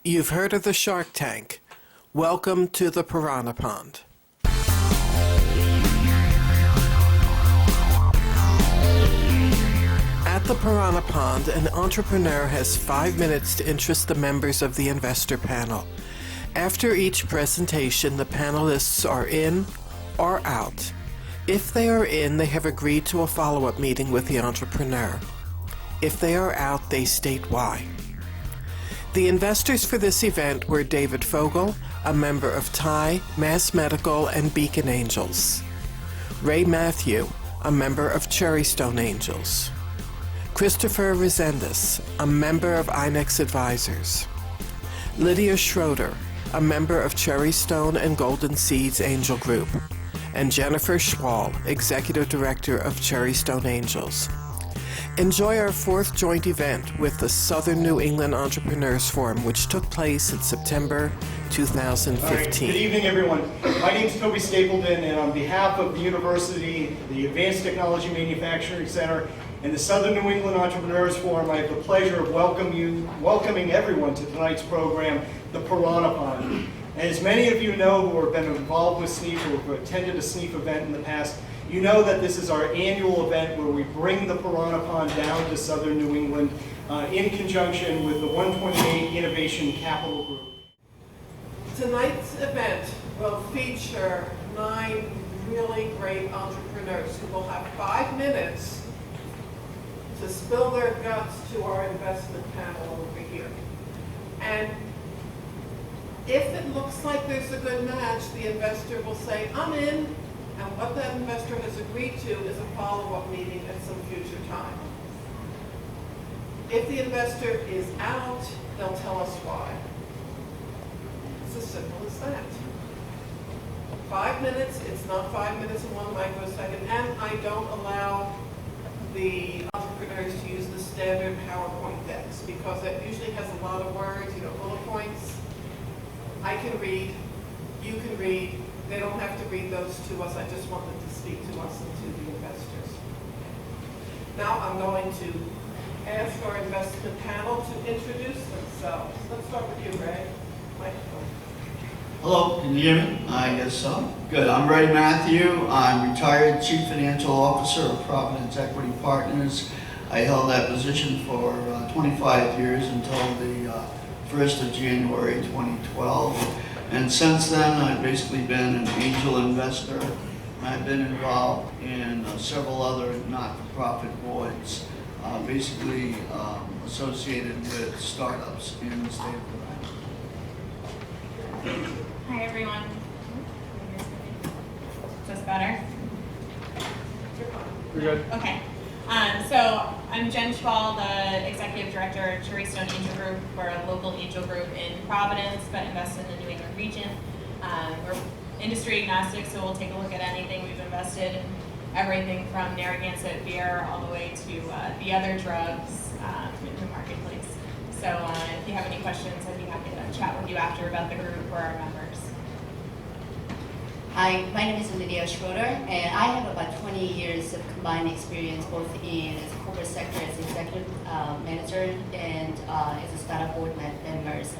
You've heard of the Shark Tank. Welcome to the Piranha Pond. At the Piranha Pond, an entrepreneur has 5 minutes to interest the members of the investor panel. After each presentation, the panelists are in or out. If they are in, they have agreed to a follow-up meeting with the entrepreneur. If they are out, they state why. The investors for this event were David Fogel, a member of TIE, Mass Medical, and Beacon Angels; Ray Matthew, a member of Cherrystone Angels; Christopher Resendez, a member of INEX Advisors; Lydia Schroeder, a member of Cherrystone and Golden Seeds Angel Group; and Jennifer Schwal, Executive Director of Cherrystone Angels. Enjoy our 4th joint event with the Southern New England Entrepreneurs Forum, which took place in September 2015. All right. Good evening, everyone. My name is Toby Stapleton, and on behalf of the university, the Advanced Technology Manufacturing Center, and the Southern New England Entrepreneurs Forum, I have the pleasure of welcoming everyone to tonight's program, the Piranha Pond. And as many of you know who have been involved with SNEEF or who have attended a SNEEF event in the past, you know that this is our annual event where we bring the Piranha Pond down to Southern New England in conjunction with the 128 Innovation Capital Group. Tonight's event will feature 9 really great entrepreneurs who will have 5 minutes to spill their guts to our investment panel over here. And if it looks like there's a good match, the investor will say, I'm in, and what that investor has agreed to is a follow-up meeting at some future time. If the investor is out, they'll tell us why. It's as simple as that. 5 minutes, it's not 5 minutes and 1 microsecond, and I don't allow the entrepreneurs to use the standard PowerPoint decks because that usually has a lot of words, bullet points. I can read, you can read. They don't have to read those to us. I just want them to speak to us and to the investors. Now I'm going to ask our investment panel to introduce themselves. Let's start with you, Ray. Microphone. Hello, can you hear me? I guess so. Good. I'm Ray Matthew. I'm retired Chief Financial Officer of Providence Equity Partners. I held that position for 25 years until the 1st of January 2012. And since then, I've basically been an angel investor. I've been involved in several other not-for-profit boards, basically associated with startups in the state of Piranha. Hi, everyone. Is this better? We're good. Okay. So I'm Jen Schwal, the Executive Director of Cherrystone Angel Group. We're a local angel group in Providence, but invest in the New England region. We're industry agnostic, so we'll take a look at anything. We've invested in everything from Narragansett beer all the way to the other drugs in the marketplace. So if you have any questions, I'd be happy to chat with you after about the group or our members. Hi, my name is Lydia Schroeder, and I have about 20 years of combined experience both in as a corporate sector as executive manager and as a startup board members.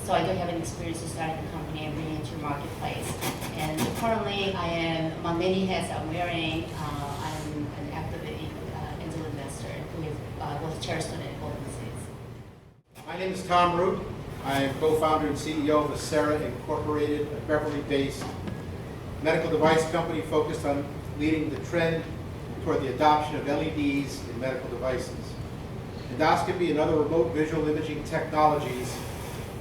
So I do have an experience of starting a company and bringing it to the marketplace. And currently, I am, among many hats I'm wearing, I'm an active angel investor with both Cherrystone and Golden Seeds. My name is Tom Root. I am co-founder and CEO of Acera Incorporated, a Beverly-based medical device company focused on leading the trend toward the adoption of LEDs in medical devices. Endoscopy and other remote visual imaging technologies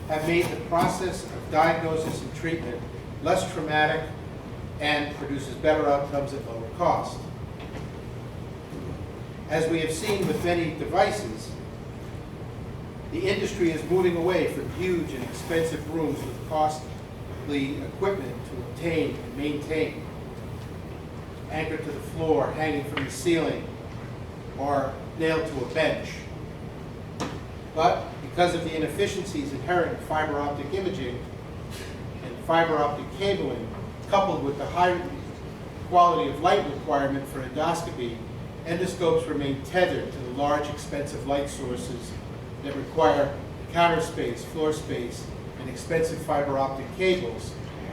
have made the process of diagnosis and treatment less traumatic and produces better outcomes at lower cost. As we have seen with many devices, the industry is moving away from huge and expensive rooms with costly equipment to obtain and maintain, anchored to the floor, hanging from the ceiling, or nailed to a bench. But because of the inefficiencies inherent in fiber optic imaging and fiber optic cabling, coupled with the high quality of light requirement for endoscopy, endoscopes remain tethered to the large, expensive light sources that require counter space, floor space, and expensive fiber optic cables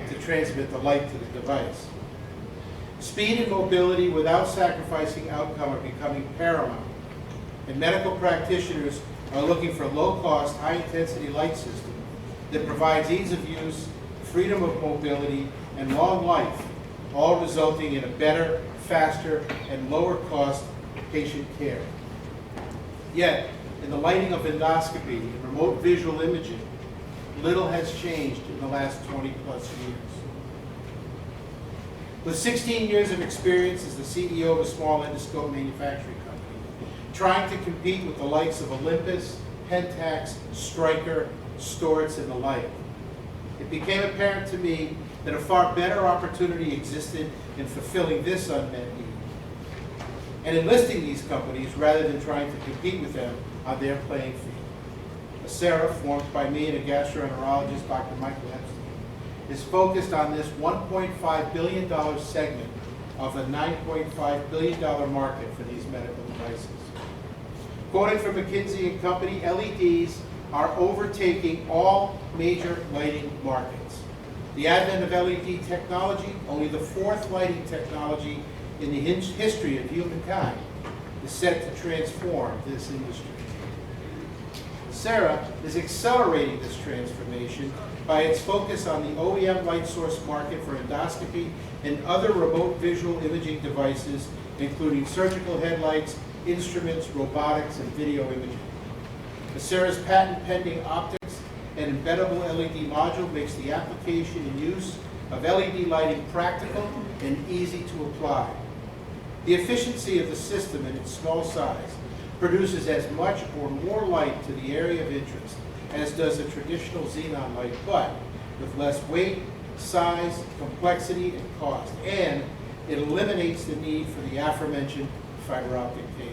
to transmit the light to the device. Speed and mobility without sacrificing outcome are becoming paramount, and medical practitioners are looking for low-cost, high-intensity light system that provides ease of use, freedom of mobility, and long life, all resulting in a better, faster, and lower-cost patient care. Yet, in the lighting of endoscopy and remote visual imaging, little has changed in the last 20-plus years. With 16 years of experience as the CEO of a small endoscope manufacturing company, trying to compete with the likes of Olympus, Pentax, Stryker, Storz, and the like, it became apparent to me that a far better opportunity existed in fulfilling this unmet need and enlisting these companies rather than trying to compete with them on their playing field. Acera, formed by me and a gastroenterologist, Dr. Michael Epstein, is focused on this $1.5 billion segment of a $9.5 billion market for these medical devices. Quoting from McKinsey & Company, LEDs are overtaking all major lighting markets. The advent of LED technology, only the fourth lighting technology in the history of humankind, is set to transform this industry. Acera is accelerating this transformation by its focus on the OEM light source market for endoscopy and other remote visual imaging devices, including surgical headlights, instruments, robotics, and video imaging. Acera's patent-pending optics and embeddable LED module makes the application and use of LED lighting practical and easy to apply. The efficiency of the system in its small size produces as much or more light to the area of interest as does a traditional xenon light, but with less weight, size, complexity, and cost. And it eliminates the need for the aforementioned fiber optic cable.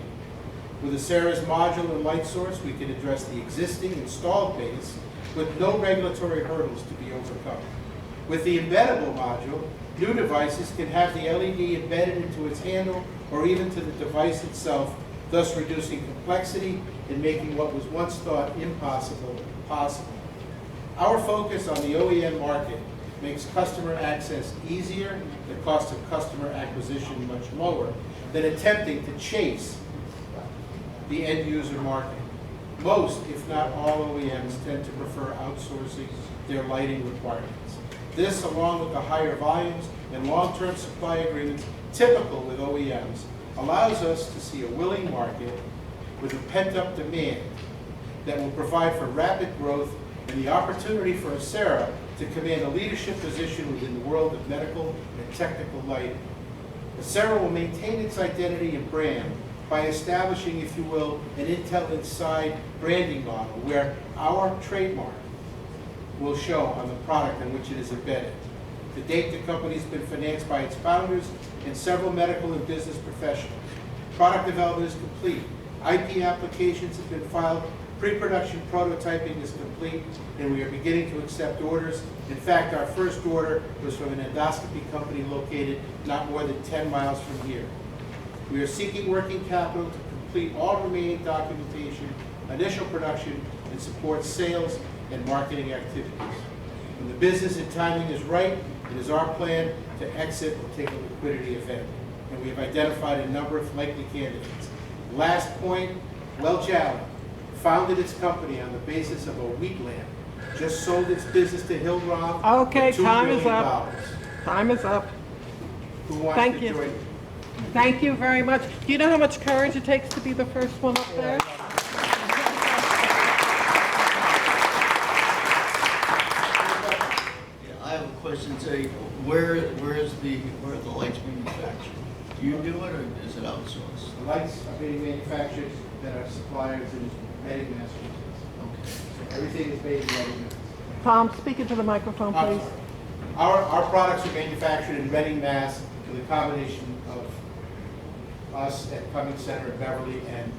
With Acera's module and light source, we can address the existing installed base with no regulatory hurdles to be overcome. With the embeddable module, new devices can have the LED embedded into its handle or even to the device itself, thus reducing complexity and making what was once thought impossible possible. Our focus on the OEM market makes customer access easier, the cost of customer acquisition much lower, than attempting to chase the end user market. Most, if not all, OEMs tend to prefer outsourcing their lighting requirements. This, along with the higher volumes and long-term supply agreements typical with OEMs, allows us to see a willing market with a pent-up demand that will provide for rapid growth and the opportunity for Acera to command a leadership position within the world of medical and technical lighting. Acera will maintain its identity and brand by establishing, if you will, an Intel Inside branding model where our trademark will show on the product in which it is embedded. To date, the company has been financed by its founders and several medical and business professionals. Product development is complete. IP applications have been filed. Pre-production prototyping is complete, and we are beginning to accept orders. In fact, our first order was from an endoscopy company located not more than 10 miles from here. We are seeking working capital to complete all remaining documentation, initial production, and support sales and marketing activities. When the business and timing is right, it is our plan to exit and take a liquidity event. And we have identified a number of likely candidates. Last point, Welch Allyn founded its company on the basis of a wheat lamp, just sold its business to Hillrom Okay, for $2 time is billion. up. Time is up. Who wants Thank to you. join me? Thank you very much. Do you know how much courage it takes to be the first one up there? Yeah, I have a question. Say, where are the lights manufactured? Do you do it, or is it outsourced? The lights are being manufactured that are suppliers in Reading, Massachusetts. Okay. So everything is made in Reading, Massachusetts. Tom, speak into the microphone, I'm please. sorry. Our products are manufactured in Reading, Mass. with a combination of us at Cummings Center in Beverly and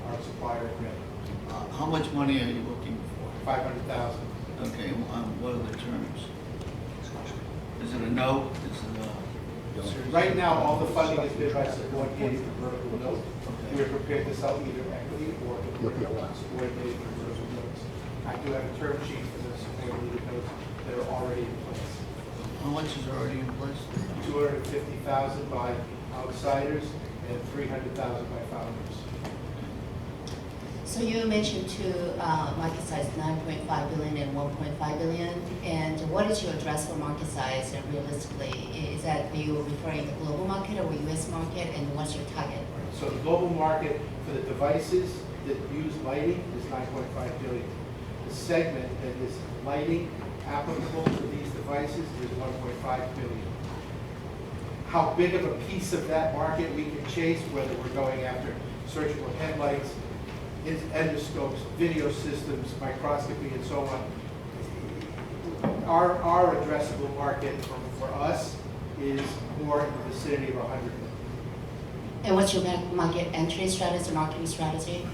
our supplier at Reading. How much money are you looking for? $500,000. Okay, what are the terms? Is it a note? Is it a? Right now, all the funding is bid by subordinated convertible note. We are prepared to sell either equity or subordinated convertible notes. I do have a term sheet for the supporting notes that are already in place. How much is already in place? 250,000 by outsiders and 300,000 by founders. So you mentioned two market size, 9.5 billion and 1.5 billion. And what is your addressable market size? And realistically, is that, are you referring to the global market or US market? And what's your target? So the global market for the devices that use lighting is 9.5 billion. The segment that is lighting applicable to these devices is 1.5 billion. How big of a piece of that market we can chase, whether we're going after surgical headlights, endoscopes, video systems, microscopy, and so on. Our addressable market for us is more in the vicinity of 100 million. And what's your market entry strategy, marketing strategy?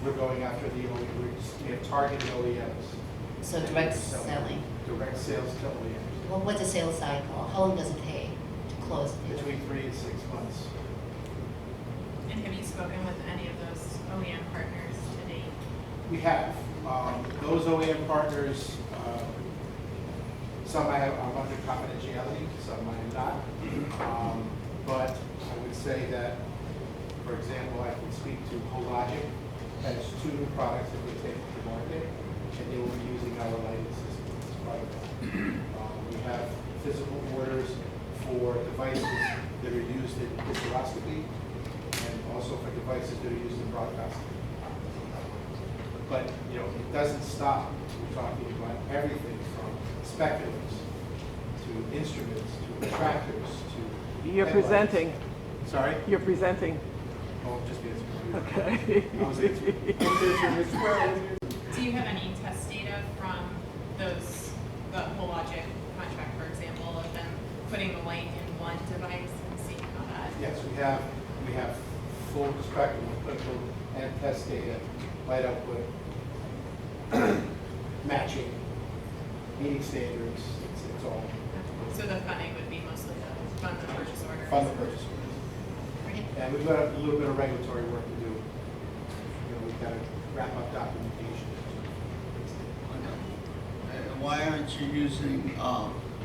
We're going after the OEMs. We have targeted OEMs. So direct selling. Direct sales to OEMs. Well, what's the sales cycle? How long does it take to close a deal? Between 3 and 6 months. And have you spoken with any of those OEM partners to date? We have. Those OEM partners, some I'm under confidentiality, some I am not. But I would say that, for example, I can speak to Hologic, has 2 new products that we take to the market, and they will be using our lighting system as part of that. We have physical orders for devices that are used in hysteroscopy, and also for devices that are used in broadcasting. But, you know, it doesn't stop. We're talking about everything from speculums to instruments to attractors to You're headlights. presenting. Sorry? You're presenting. Oh, just answering. Okay. I was answering. Do you have any test data from those, the Hologic contract, for example, of them putting the light in one device and seeing how that? Yes, we have full spectrum of clinical and test data, light output, matching, meeting standards, it's all. So the funding would be mostly to fund the purchase order? Fund the purchase orders. And we've got a little bit of regulatory work to do. You know, we've got to wrap up documentation. And why aren't you using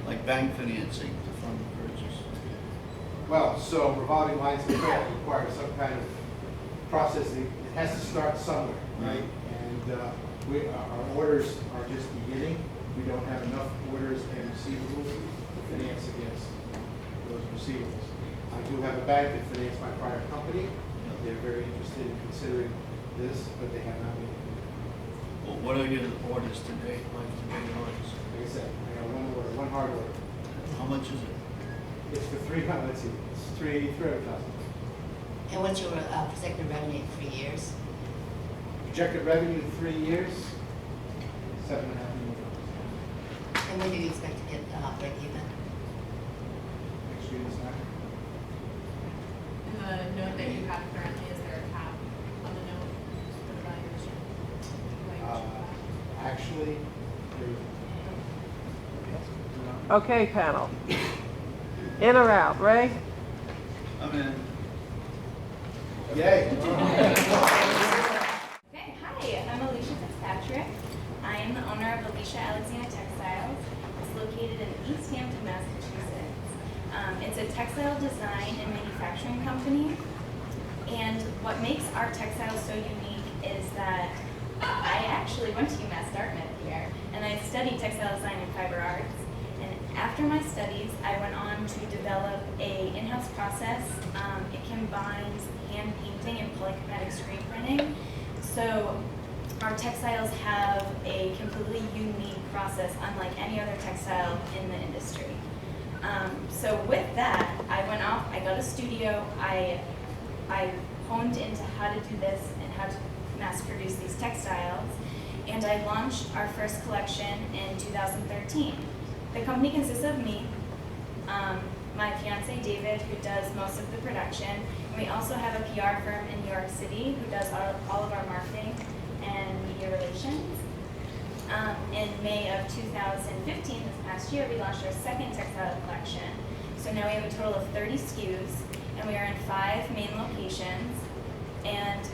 like bank financing to fund the purchase? Well, so revolving lines of credit requires some kind of processing. It has to start somewhere, right? And our orders are just beginning. We don't have enough orders and receivables to finance against those receivables. I do have a bank that financed my prior company. They're very interested in considering this, but they have not made it. Well, what are your orders today? Like today orders? Like I said, I got one order, one hard order. How much is it? It's for 300, let's see, it's 300,000. And what's your projected revenue in 3 years? Projected revenue in 3 years, $7.5 million. And when do you expect to get break even? Next year this time. And the note that you have currently, is there a cap on the note for the valuation? Actually, Okay, panel. In or out, Ray? I'm in. yay. Okay, hi, I'm Alicia Fitzpatrick. I am the owner of Alicia Alexander Textiles. It's located in East Hampton, Massachusetts. It's a textile design and manufacturing company. And what makes our textiles so unique is that I actually went to UMass Dartmouth here, and I studied textile design and fiber arts. And after my studies, I went on to develop a in-house process. It combines hand painting and polychromatic screen printing. So our textiles have a completely unique process, unlike any other textile in the industry. So with that, I went off, I got a studio, I honed into how to do this and how to mass produce these textiles, and I launched our first collection in 2013. The company consists of me, my fiance David, who does most of the production, and we also have a PR firm in New York City who does all of our marketing and media relations. In May of 2015, this past year, we launched our second textile collection. So now we have a total of 30 SKUs, and we are in 5 main locations. And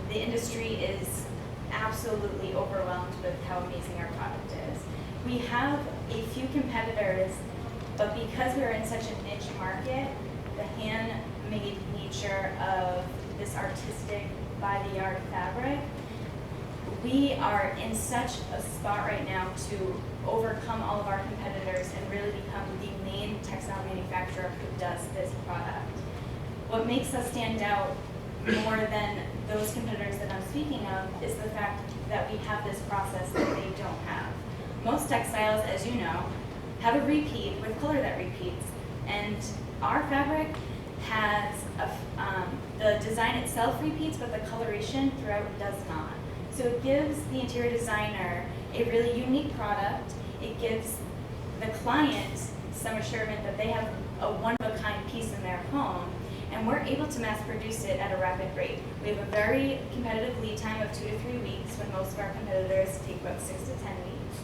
the industry is absolutely overwhelmed with how amazing our product is. We have a few competitors, but because we're in such a niche market, the handmade nature of this artistic, by-the-yard fabric, we are in such a spot right now to overcome all of our competitors and really become the main textile manufacturer who does this product. What makes us stand out more than those competitors that I'm speaking of is the fact that we have this process that they don't have. Most textiles, as you know, have a repeat with color that repeats, and our fabric has the design itself repeats, but the coloration throughout does not. So it gives the interior designer a really unique product. It gives the client some assurance that they have a one-of-a-kind piece in their home, and we're able to mass produce it at a rapid rate. We have a very competitive lead time of 2 to 3 weeks, when most of our competitors take about 6 to 10 weeks.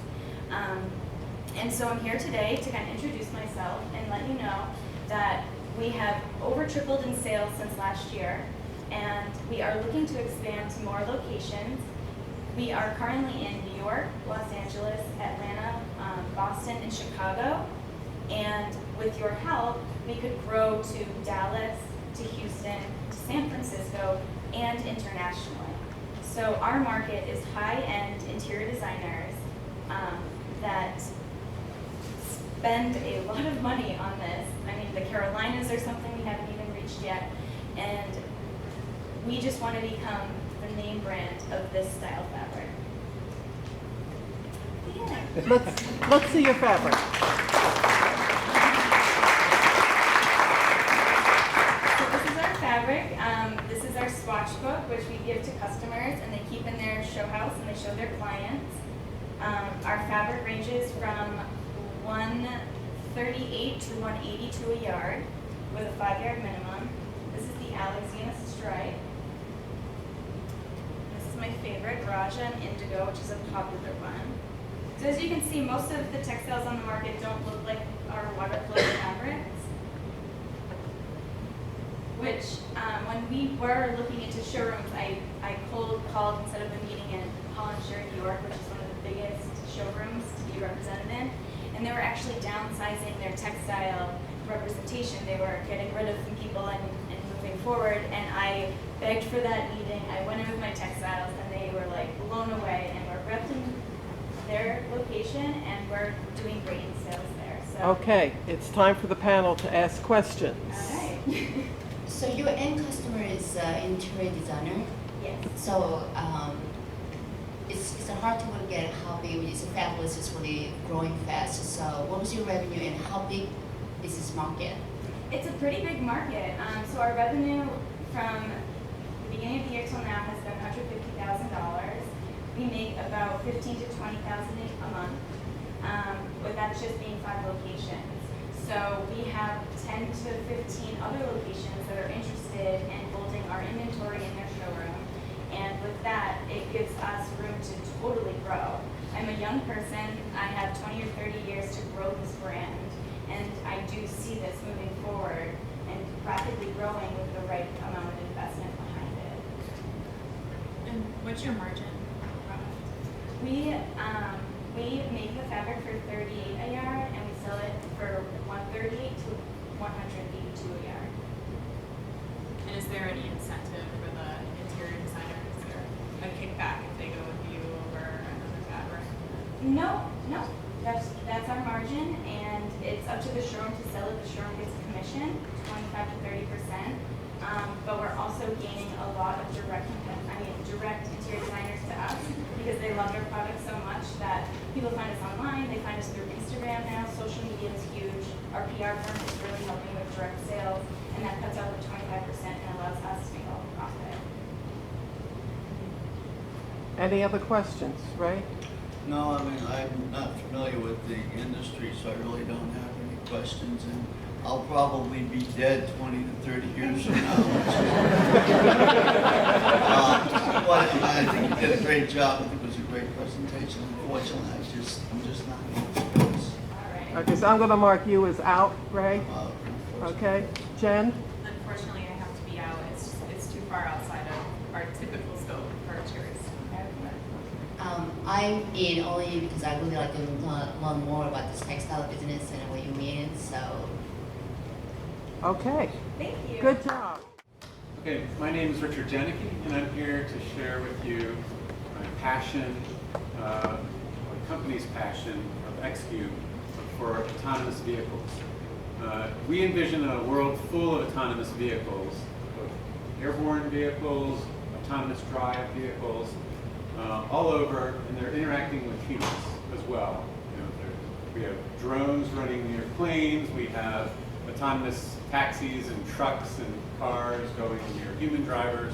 And so I'm here today to kind of introduce myself and let you know that we have over tripled in sales since last year, and we are looking to expand to more locations. We are currently in New York, Los Angeles, Atlanta, Boston, and Chicago. And with your help, we could grow to Dallas, to Houston, to San Francisco, and internationally. So our market is high-end interior designers that spend a lot of money on this. I mean, the Carolinas are something we haven't even reached yet. And we just want to become the name brand of this style fabric. Yeah. Let's see your fabric. So this is our fabric. This is our swatch book, which we give to customers, and they keep in their show house and they show their clients. Our fabric ranges from 138 to 182 a yard, with a 5-yard minimum. This is the Alexina stripe. This is my favorite, Raja and Indigo, which is a popular one. So as you can see, most of the textiles on the market don't look like our watercolor fabrics, which when we were looking into showrooms, I cold called instead of a meeting in Hollinshed, New York, which is one of the biggest showrooms to be represented in, and they were actually downsizing their textile representation. They were getting rid of some people and moving forward, and I begged for that meeting. I went in with my textiles, and they were like blown away, and we're repping their location, and we're doing great in sales there. So. Okay, it's time for the panel to ask questions. All right. So your end customer is interior designer. Yes. So it's hard to look at how big it's fabulous. It's really growing fast. So what was your revenue and how big is this market? It's a pretty big market. So our revenue from the beginning of the year till now has been $150,000. We make about $15,000 to $20,000 a month, with that just being 5 locations. So we have 10 to 15 other locations that are interested in holding our inventory in their showroom. And with that, it gives us room to totally grow. I'm a young person. I have 20 or 30 years to grow this brand. And I do see this moving forward and rapidly growing with the right amount of investment behind it. And what's your margin? We make the fabric for $38 a yard, and we sell it for $138 to $182 a yard. And is there any incentive for the interior designer? Is there a kickback if they go with you over another fabric? No. That's our margin, and it's up to the showroom to sell it. The showroom gets a commission, 25 to 30%. But we're also gaining a lot of direct interior designers to us because they love their product so much that people find us online. They find us through Instagram now. Social media is huge. Our PR firm is really helping with direct sales, and that cuts out the 25% and allows us to make all the profit. Any other questions, Ray? No, I mean, I'm not familiar with the industry, so I really don't have any questions, and I'll probably be dead 20 to 30 years from now. But I think you did a great job. I think it was a great presentation. Unfortunately, I'm just not going to Okay, so I'm going to mark you as out, Ray. Okay, Jen? Unfortunately, I have to be out. It's too far outside of our typical scope for tourists. I'm in only because I would like to learn more about this textile business and what you mean. So. Okay, Thank you. good job. Okay, my name is Richard Janicki, and I'm here to share with you my passion, my company's passion of XQ for autonomous vehicles. We envision a world full of autonomous vehicles, both airborne vehicles, autonomous drive vehicles, all over, and they're interacting with humans as well. You know, we have drones running near planes, we have autonomous taxis and trucks and cars going near human drivers.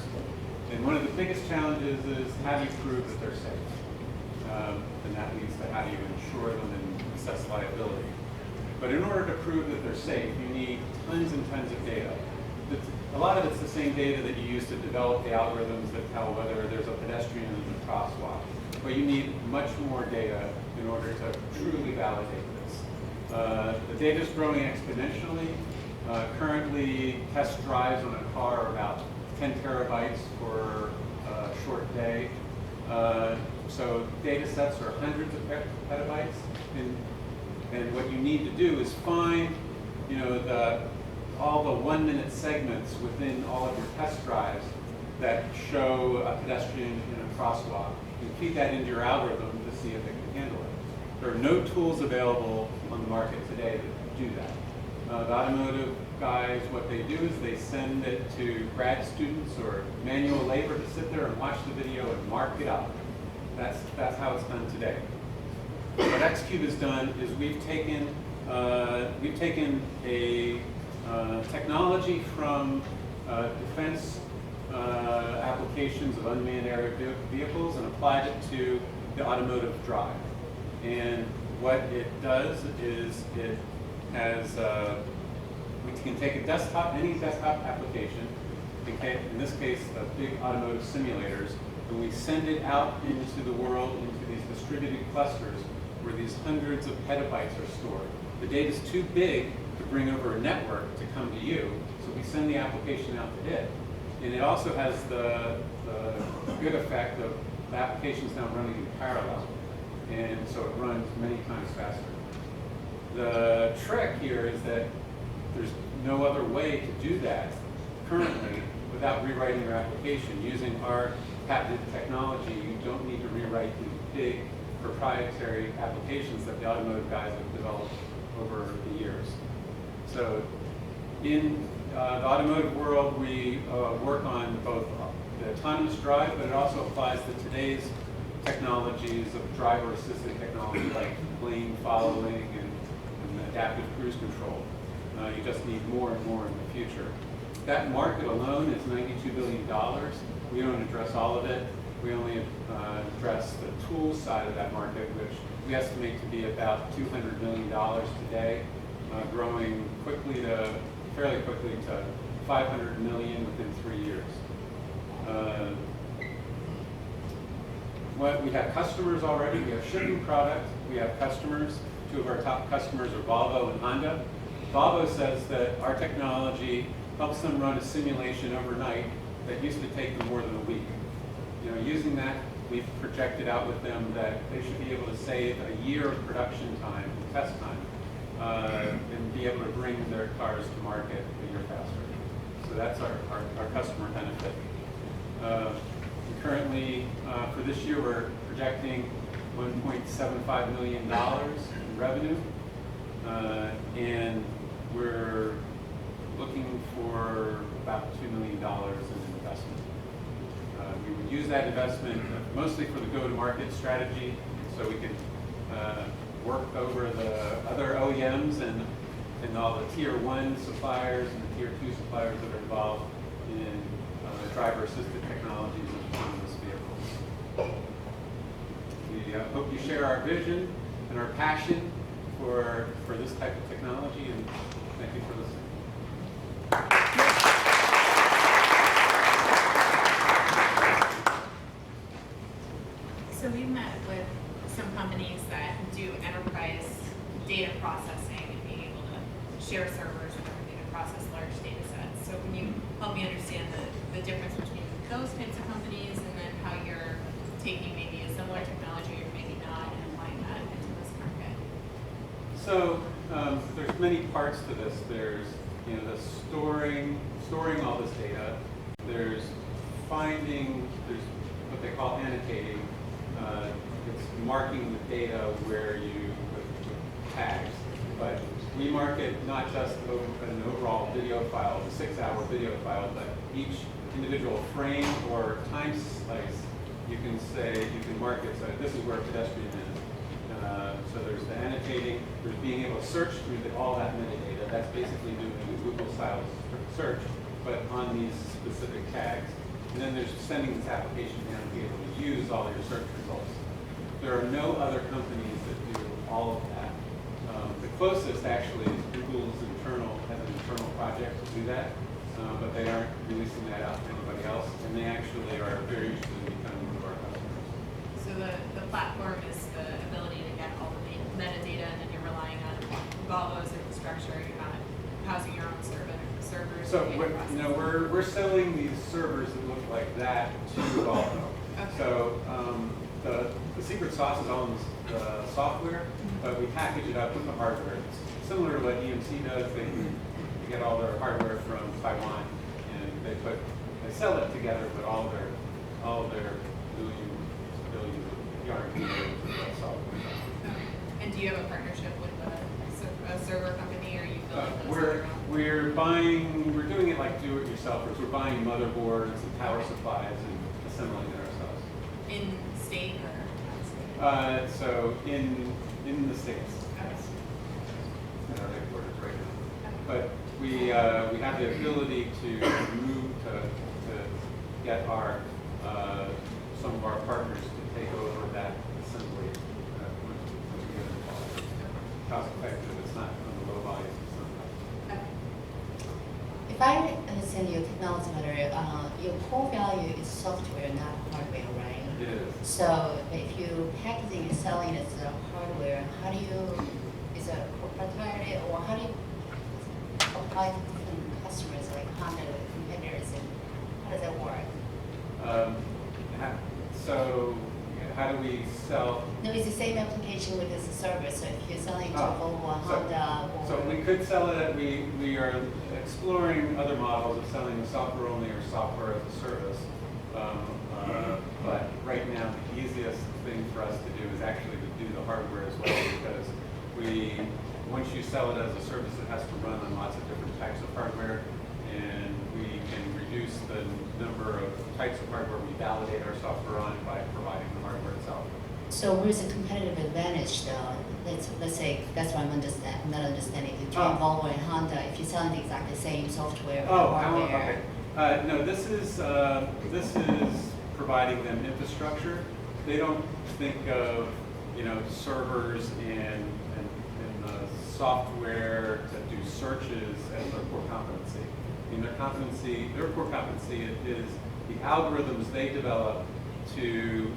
And one of the biggest challenges is how do you prove that they're safe? And that leads to how do you insure them and assess liability. But in order to prove that they're safe, you need tons and tons of data. A lot of it's the same data that you use to develop the algorithms that tell whether there's a pedestrian in the crosswalk. But you need much more data in order to truly validate this. The data is growing exponentially. Currently, test drives on a car are about 10 terabytes for a short day. So data sets are hundreds of petabytes. And what you need to do is find, you know, all the 1-minute segments within all of your test drives that show a pedestrian in a crosswalk. You feed that into your algorithm to see if it can handle it. There are no tools available on the market today that do that. The automotive guys, what they do is they send it to grad students or manual labor to sit there and watch the video and mark it up. That's how it's done today. What XQ has done is we've taken a technology from defense applications of unmanned aerial vehicles and applied it to the automotive drive. And what it does is it has, we can take a desktop, any desktop application, in this case the big automotive simulators, and we send it out into the world, into these distributed clusters where these hundreds of petabytes are stored. The data is too big to bring over a network to come to you, so we send the application out to it. And it also has the good effect of the application's now running in parallel, and so it runs many times faster. The trick here is that there's no other way to do that currently without rewriting your application. Using our patented technology, you don't need to rewrite these big proprietary applications that the automotive guys have developed over the years. So in the automotive world, we work on both the autonomous drive, but it also applies to today's technologies of driver-assisted technology like lane following and adaptive cruise control. You just need more and more in the future. That market alone is $92 billion. We don't address all of it. We only address the tools side of that market, which we estimate to be about $200 million today, growing fairly quickly to $500 million within 3 years. We have customers already. We have shipping product. We have customers. Two of our top customers are Volvo and Honda. Volvo says that our technology helps them run a simulation overnight that used to take them more than a week. You know, using that, we've projected out with them that they should be able to save a year of production time, test time, and be able to bring their cars to market a year faster. So that's our customer benefit. Currently, for this year, we're projecting $1.75 million in revenue, and we're looking for about $2 million in investment. We would use that investment mostly for the go-to-market strategy, so we could work over the other OEMs and all the tier 1 suppliers and the tier 2 suppliers that are involved in driver-assisted technologies and autonomous vehicles. We hope you share our vision and our passion for this type of technology, and thank you for listening. So we've met with some companies that do enterprise data processing and being able to share servers and everything to process large data sets. So can you help me understand the difference between those types of companies and then how you're taking maybe a similar technology or maybe not and applying that into this market? So there's many parts to this. There's the storing all this data. There's there's what they call annotating. It's marking the data with tags. But we mark it not just an overall video file, the 6-hour video file, but each individual frame or time slice. You can mark it. So this is where a pedestrian is. So there's the annotating. There's being able to search through all that metadata. That's basically doing a Google-style search, but on these specific tags. And then there's sending this application down to be able to use all your search results. There are no other companies that do all of that. The closest actually is Google's has an internal project to do that, but they aren't releasing that out to anybody else, and they actually are very interested in becoming one of our customers. So the platform is the ability to get all the metadata, and then you're relying on Volvo's infrastructure. You're not housing your own servers. So we're selling these servers that look like that to Volvo. Okay. So the secret sauce is on the software, but we package it up with the hardware. It's similar to what EMC does. They get all their hardware from Taiwan, and they sell it together, but all of their billions of yards of software. And do you have a partnership with a server company, or are you building We're doing it like do-it-yourselfers. We're buying motherboards and power supplies and assembling it ourselves. in state or out of state? So in the States. Okay. In our headquarters right now. But we have the ability to move to get some of our partners to take over that assembly once we get it involved. Cost effective, it's not on the low volumes. If I understand your technology better, your core value is software, not hardware, right? It is. So if you packaging and selling as a hardware, is it proprietary, or how do you apply to different customers like Honda competitors, and how does that work? So how do we sell? No, it's the same application with this service. So if you're selling to Volvo, Honda, or So we could sell it. We are exploring other models of selling software only or software as a service. But right now, the easiest thing for us to do is actually to do the hardware as well, because once you sell it as a service, it has to run on lots of different types of hardware, and we can reduce the number of types of hardware we validate our software on by providing the hardware itself. so where's the competitive advantage though? Let's say that's what I'm not understanding. Between Volvo and Honda, if you're selling the exactly same software or hardware. Okay. No, this is providing them infrastructure. They don't think of servers and software to do searches as their core competency. I mean, their core competency is the algorithms they develop to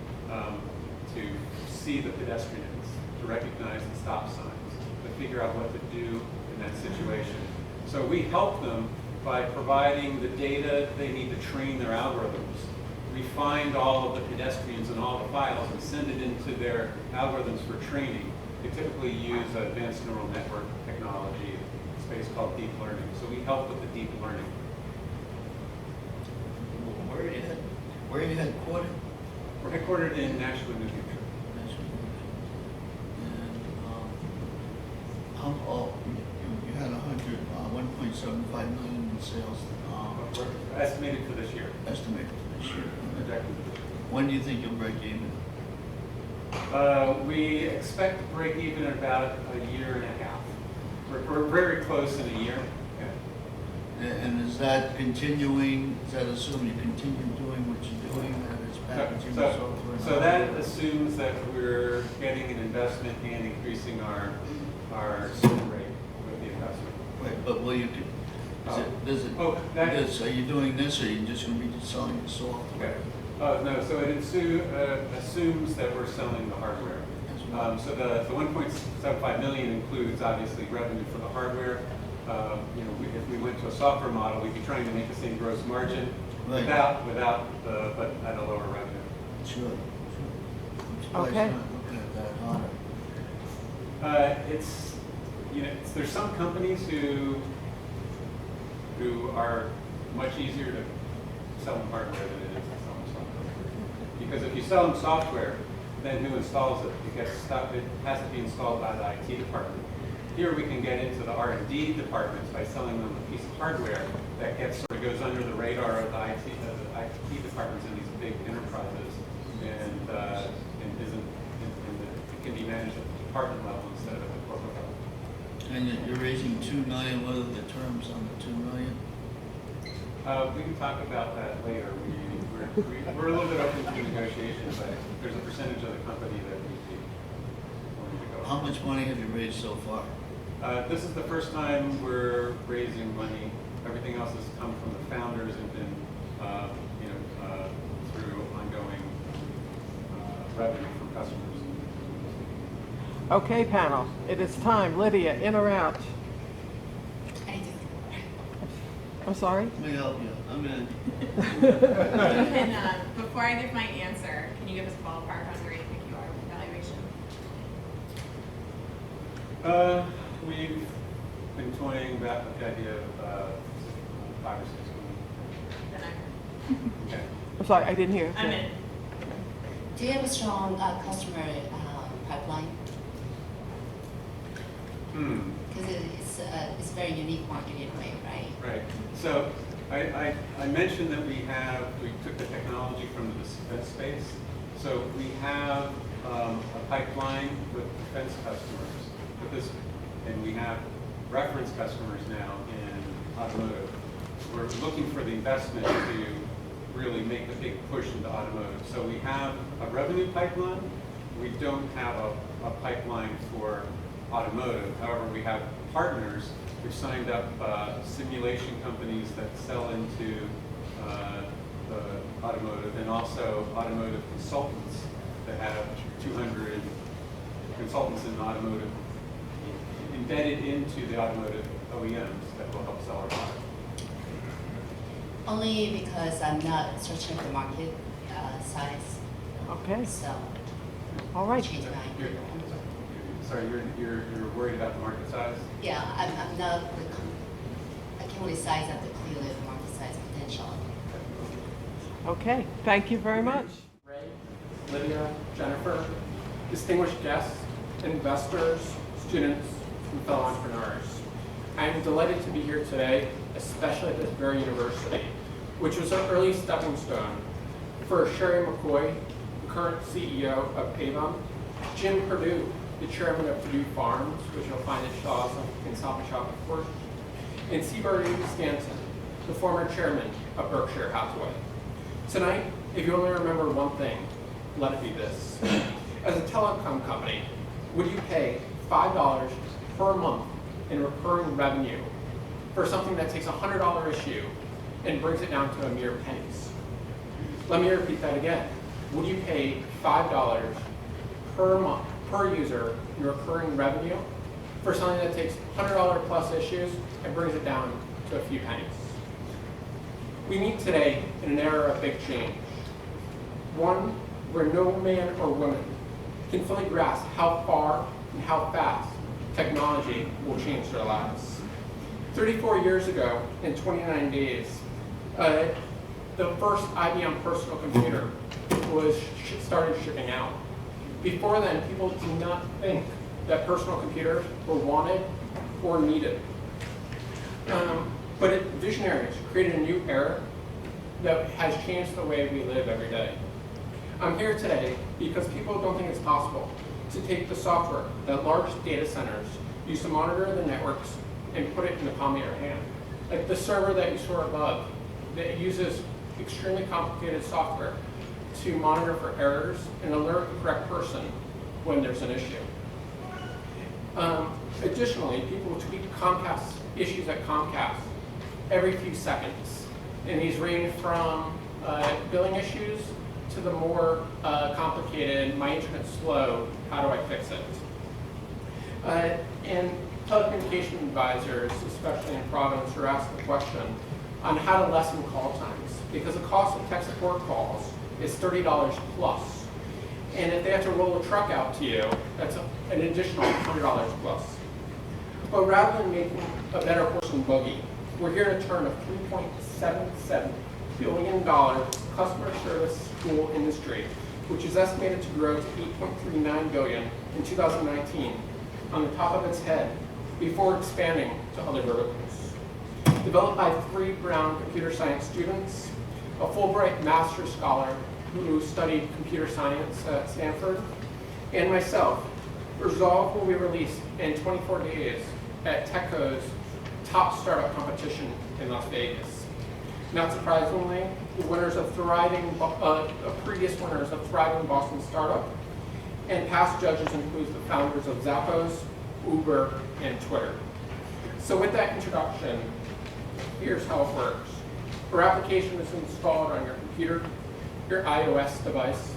see the pedestrians, to recognize the stop signs, to figure out what to do in that situation. So we help them by providing the data they need to train their algorithms. We find all of the pedestrians and all the files and send it into their algorithms for training. They typically use advanced neural network technology, a space called deep learning. So we help with the deep learning. Where are you headquartered? We're headquartered in Nashville, New Hampshire. And you had 1.75 million in sales. We're estimated for this year. Estimated for this year. Projected for this year. When do you think you'll break even? We expect to break even in about a year and a half. We're very close in a year. Yeah. And is that continuing? Does that assume you continue doing what you're doing? That is packaging the software. So that assumes that we're getting an investment and increasing our spin rate with the investment. Wait, but will you? Are you doing this, or are you just going to be selling the software? Okay. No, so it assumes that we're selling the hardware. So the 1.75 million includes obviously revenue for the hardware. If we went to a software model, we'd be trying to make the same gross margin, right, but at a lower revenue. Sure. Why is Okay. it not looking at that harder? There's some companies who are much easier to sell them hardware than it is to sell them software. Because if you sell them software, then who installs it? It has to be installed by the IT department. Here we can get into the R&D departments by selling them a piece of hardware that sort of goes under the radar of the IT departments in these big enterprises, and it can be managed at the department level instead of at the corporate level. And you're raising $2 million. What are the terms on the $2 million? We can talk about that later. We're a little bit open to negotiation, but there's a percentage of the company that we'd be willing to go. How much money have you raised so far? This is the first time we're raising money. Everything else has come from the founders and been, through ongoing revenue from customers. Okay, panel, it is time. Lydia, in or out? I do. I'm sorry? Let me help you. I'm in. And before I give my answer, can you give us a ballpark on where you think you are with evaluation? We've been toying about the idea of 5 or 6 Then I'm Okay. I'm sorry, I didn't hear. I'm in. Do you have a strong customer pipeline? Because it's a very unique market in a way, right? Right. So I mentioned that we took the technology from the defense space. So we have a pipeline with defense customers, and we have reference customers now in automotive. We're looking for the investment to really make a big push into automotive. So we have a revenue pipeline. We don't have a pipeline for automotive. However, we have partners. We've signed up simulation companies that sell into the automotive, and also automotive consultants that have 200 consultants in automotive embedded into the automotive OEMs that will help sell our product. Only because I'm not searching for market size, Okay, so all right. change my You're- Sorry, you're worried about the market size? Yeah, I'm not. I can't really size up the clearly the market size potential. Okay, thank you very much. Ray, Lydia, Jennifer, distinguished guests, investors, students, and fellow entrepreneurs. I am delighted to be here today, especially at this very university, which was an early stepping stone for Sherry McCoy, the current CEO of Avon, Jim Perdue, the chairman of Purdue Farms, which you'll find at Shaw's in Stop and Shop, of course, and Seabury Stanton, the former chairman of Berkshire Hathaway. Tonight, if you only remember one thing, let it be this. As a telecom company, would you pay $5 per month in recurring revenue for something that takes a $100 issue and brings it down to a mere pennies? Let me repeat that again. Would you pay $5 per month, per user in recurring revenue for something that takes $100 plus issues and brings it down to a few pennies? We meet today in an era of big change. One where no man or woman can fully grasp how far and how fast technology will change their lives. 34 years ago, in 29 days, the first IBM personal computer started shipping out. Before then, people did not think that personal computers were wanted or needed. But visionaries created a new era that has changed the way we live every day. I'm here today because people don't think it's possible to take the software that large data centers use to monitor the networks and put it in the palm of your hand. Like the server that you saw above, that uses extremely complicated software to monitor for errors and alert the correct person when there's an issue. Additionally, people tweet Comcast issues at Comcast every few seconds. And these range from billing issues to the more complicated, my internet's slow, how do I fix it? And telecommunication advisors, especially in Providence, are asked the question on how to lessen call times, because the cost of tech support calls is $30 plus. And if they have to roll a truck out to you, that's an additional $100 plus. But rather than making a better horse and buggy, we're here to turn a $3.77 billion customer service tool industry, which is estimated to grow to $8.39 billion in 2019, on the top of its head before expanding to other verticals. Developed by 3 Brown computer science students, a Fulbright master's scholar who studied computer science at Stanford, and myself, Resolve will be released in 24 days at TechCo's top startup competition in Las Vegas. Not surprisingly, the winners of previous winners of Thriving Boston Startup, and past judges include the founders of Zappos, Uber, and Twitter. So with that introduction, here's how it works. Our application is installed on your computer, your iOS device,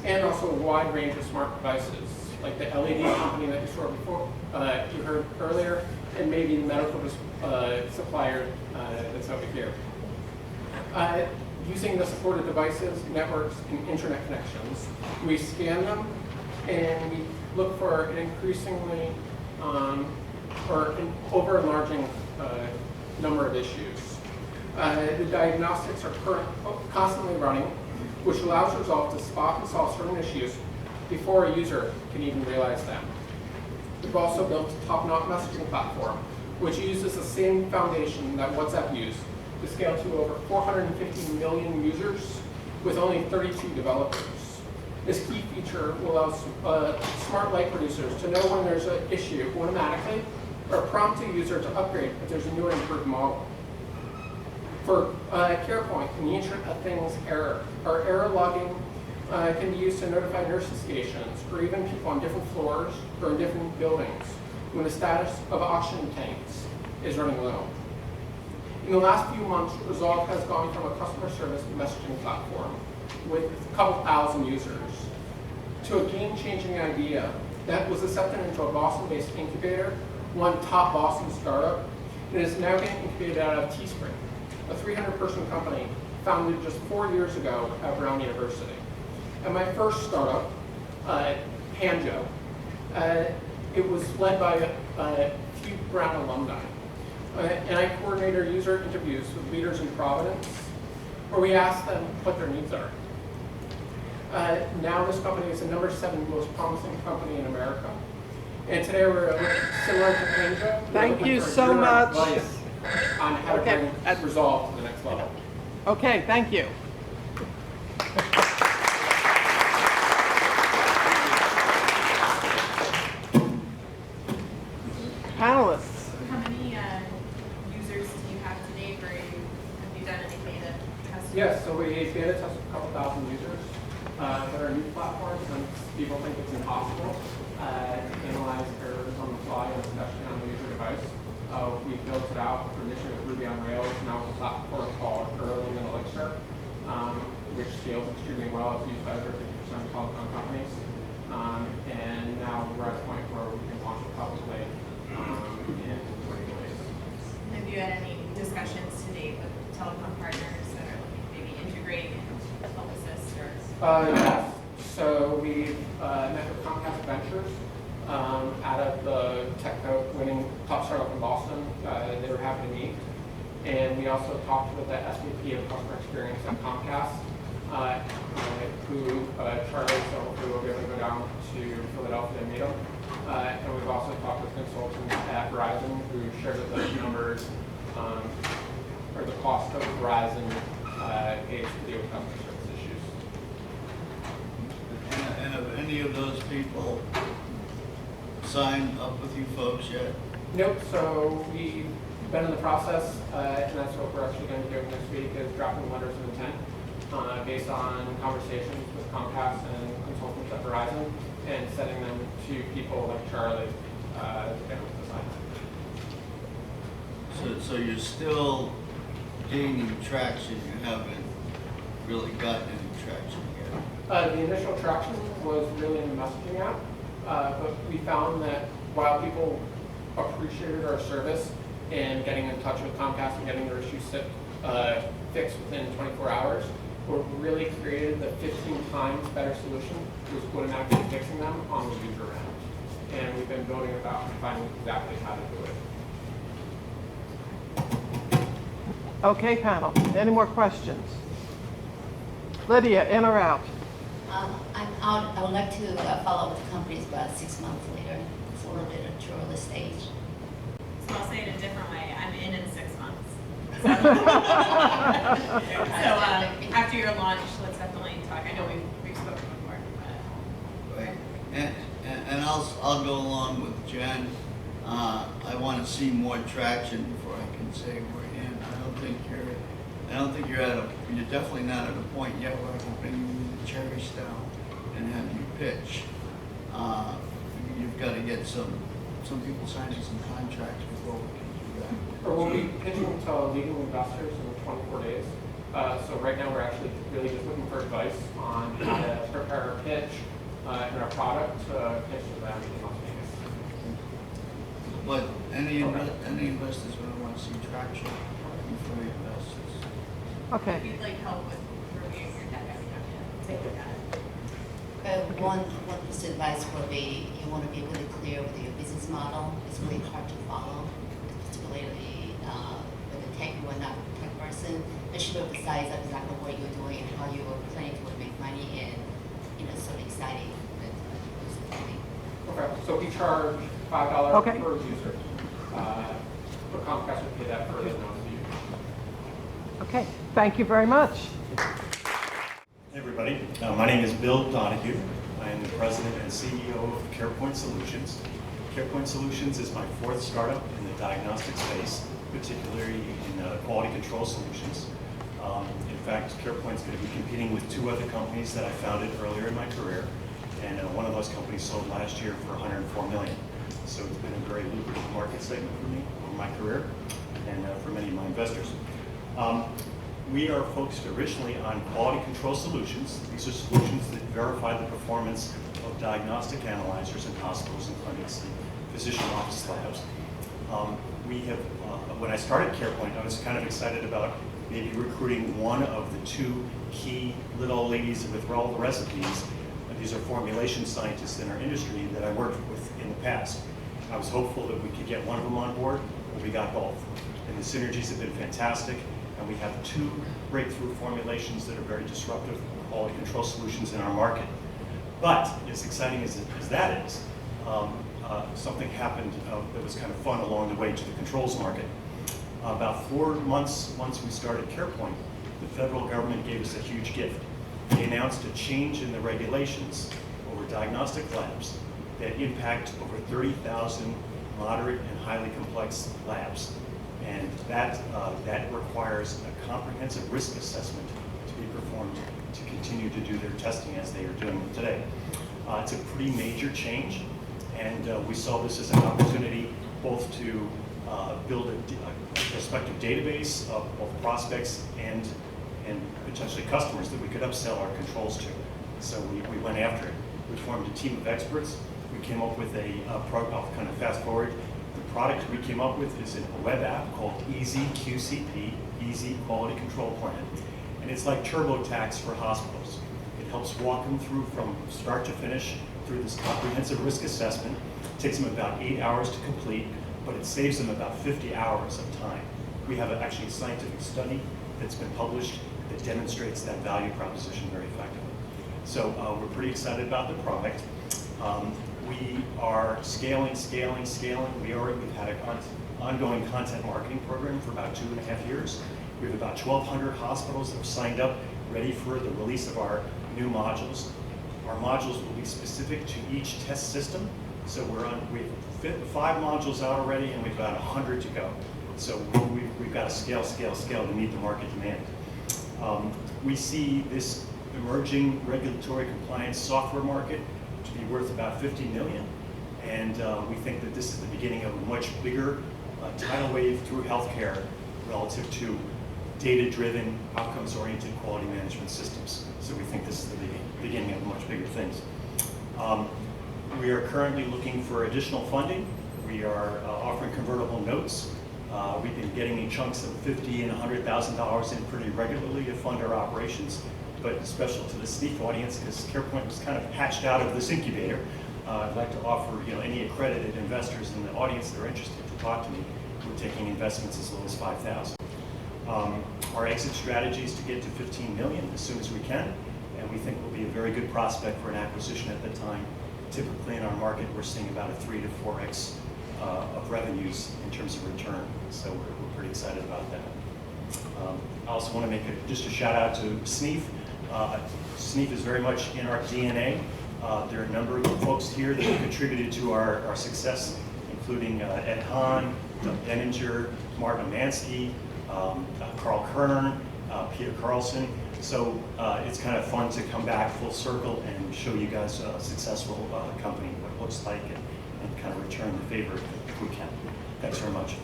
and also a wide range of smart devices, like the LED company that you heard earlier, and maybe the medical supplier that's over here. Using the supported devices, networks, and internet connections, we scan them and we look for an increasingly or an over-enlarging number of issues. The diagnostics are constantly running, which allows Resolve to spot and solve certain issues before a user can even realize them. We've also built a top-notch messaging platform, which uses the same foundation that WhatsApp used to scale to over 450 million users with only 32 developers. This key feature will allow smart light producers to know when there's an issue automatically, or prompt a user to upgrade if there's a new and improved model. For CarePoint and the Internet of Things error, our error logging can be used to notify nurses stations or even people on different floors or in different buildings when the status of oxygen tanks is running low. In the last few months, Resolve has gone from a customer service messaging platform with a couple thousand users to a game-changing idea that was accepted into a Boston-based incubator, one top Boston startup, and is now getting incubated out of Teespring, a 300-person company founded just 4 years ago at Brown University. And my first startup, Hanjo, it was led by a few Brown alumni. And I coordinated user interviews with leaders in Providence, where we asked them what their needs are. Now this company is the #7 most promising company in America. And today we're similar to Hanjo. Thank you so much. On how to bring Resolve to the next level. Okay, thank you. Panelists. How many users do you have today, or have you done any beta testing? Yes, so we beta tested a couple thousand users that are new platforms, and people think it's impossible to analyze errors on the fly, and especially on the user device. We built it out initially with Ruby on Rails, now with a platform called Erlang and Elixir, which scales extremely well. It's used by over 50% of telecom companies. And now we're at a point where we can launch it publicly in 20 days. Have you had any discussions to date with telecom partners that are looking to maybe integrate and help assist? Yes. So we've met with Comcast Ventures out of the TechCo winning top startup in Boston. They were happy to meet. And we also talked with the SVP of customer experience at Comcast, who Charlie who will be able to go down to Philadelphia and meet him. And we've also talked with consultants at Verizon who shared with us numbers or the cost of Verizon pays to deal with customer service issues. And have any of those people signed up with you folks yet? Nope, so we've been in the process, and that's what we're actually going to be doing next week, is drafting letters of intent based on conversations with Comcast and consultants at Verizon, and sending them to people like Charlie to get them to sign up. So you're still gaining traction, you haven't really gotten any traction yet? The initial traction was really in the messaging app, but we found that while people appreciated our service and getting in touch with Comcast and getting their issues fixed within 24 hours, what really created the 15 times better solution was going and actually fixing them on the user end. And we've been building about finding exactly how to do it. Okay, panel, any more questions? Lydia, in or out? I'm out. I would like to follow up with the companies about 6 months later. It's a little bit of a early stage. So I'll say it a different way. I'm in 6 months. So after your launch, let's definitely talk. I know we've spoken before. But. Right. And I'll go along with Jen. I want to see more traction before I can say we're in. You're definitely not at a point yet where I can bring you the cherry stone and have you pitch. You've got to get some people signing some contracts before we can do that. Or we'll be pitching to leading investors in 24 days. So right now we're actually really just looking for advice on how to prepare a pitch and our product to pitch to them in Las Vegas. But any investors will want to see traction before they invest. Okay. If you'd like help with reviewing your deck, I can take a look at it. One piece of advice would be you want to be really clear with your business model. It's really hard to follow, particularly with a tech or not tech person. They should emphasize exactly what you're doing and how you're planning to make money, and sort of exciting. Okay, so we charge $5 Okay. per user. But Comcast would pay that for the amount of users. Okay, thank you very much. Hey everybody, my name is Bill Donahue. I am the president and CEO of CarePoint Solutions. CarePoint Solutions is my fourth startup in the diagnostic space, particularly in quality control solutions. In fact, CarePoint's going to be competing with two other companies that I founded earlier in my career, and one of those companies sold last year for $104 million. So it's been a very lucrative market segment for me over my career and for many of my investors. We are focused originally on quality control solutions. These are solutions that verify the performance of diagnostic analyzers in hospitals and clinics and physician office labs. When I started CarePoint, I was kind of excited about maybe recruiting one of the two key little old ladies with all the recipes. These are formulation scientists in our industry that I worked with in the past. I was hopeful that we could get one of them on board, but we got both. And the synergies have been fantastic. And we have two breakthrough formulations that are very disruptive quality control solutions in our market. But as exciting as that is, something happened that was kind of fun along the way to the controls market. About 4 months once we started CarePoint, the federal government gave us a huge gift. They announced a change in the regulations over diagnostic labs that impact over 30,000 moderate and highly complex labs. And that requires a comprehensive risk assessment to be performed to continue to do their testing as they are doing it today. It's a pretty major change, and we saw this as an opportunity both to build a prospective database of both prospects and potentially customers that we could upsell our controls to. So we went after it. We formed a team of experts. We came up with I'll kind of fast forward. The product we came up with is a web app called Easy QCP, Easy Quality Control Plan. And it's like TurboTax for hospitals. It helps walk them through from start to finish through this comprehensive risk assessment. It takes them about 8 hours to complete, but it saves them about 50 hours of time. We have actually a scientific study that's been published that demonstrates that value proposition very effectively. So we're pretty excited about the product. We are scaling. We've had an ongoing content marketing program for about 2.5 years. We have about 1,200 hospitals that have signed up, ready for the release of our new modules. Our modules will be specific to each test system. So we've 5 modules out already, and we've got 100 to go. So we've got to scale to meet the market demand. We see this emerging regulatory compliance software market to be worth about $50 million, and we think that this is the beginning of a much bigger tidal wave through healthcare relative to data-driven, outcomes-oriented quality management systems. So we think this is the beginning of much bigger things. We are currently looking for additional funding. We are offering convertible notes We've been getting in chunks of $50,000 and $100,000 in pretty regularly to fund our operations, but special to the SNEEF audience, because CarePoint was kind of hatched out of this incubator. I'd like to offer any accredited investors in the audience that are interested to talk to me. We're taking investments as low as $5,000. Our exit strategy is to get to $15 million as soon as we can, and we think we'll be a very good prospect for an acquisition at the time. Typically in our market, we're seeing about a 3 to 4x of revenues in terms of return, so we're pretty excited about that. I also want to make just a shout out to SNEEF. SNEEF is very much in our DNA. There are a number of folks here that have contributed to our success, including Ed Hahn, Doug Denninger, Martin Omansky, Carl Kern, Peter Carlson. So it's kind of fun to come back full circle and show you guys a successful company, what it looks like, and kind of return the favor if we can. Thanks very much.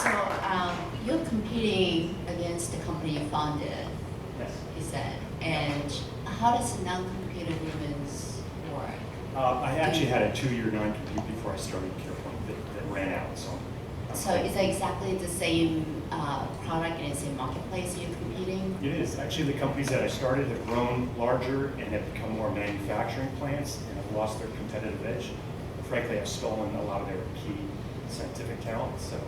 So you're competing against the company you founded, Yes. you said, and how does non-compete agreements work? I actually had a 2-year non-compete before I started CarePoint that ran out. So is it exactly the same product in the same marketplace you're competing? It is. Actually, the companies that I started have grown larger and have become more manufacturing plants and have lost their competitive edge. Frankly, I've stolen a lot of their key scientific talent. So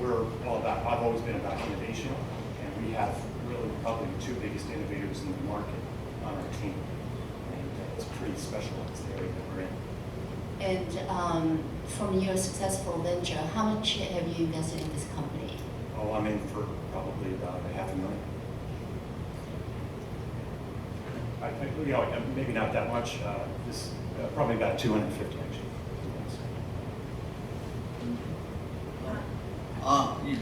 we're all about, I've always been about innovation, and we have really probably the 2 biggest innovators in the market on our team. And it's pretty specialized area that we're in. And from your successful venture, how much have you invested in this company? Oh, I'm in for probably about $500,000. Maybe not that much. Probably about 250 actually.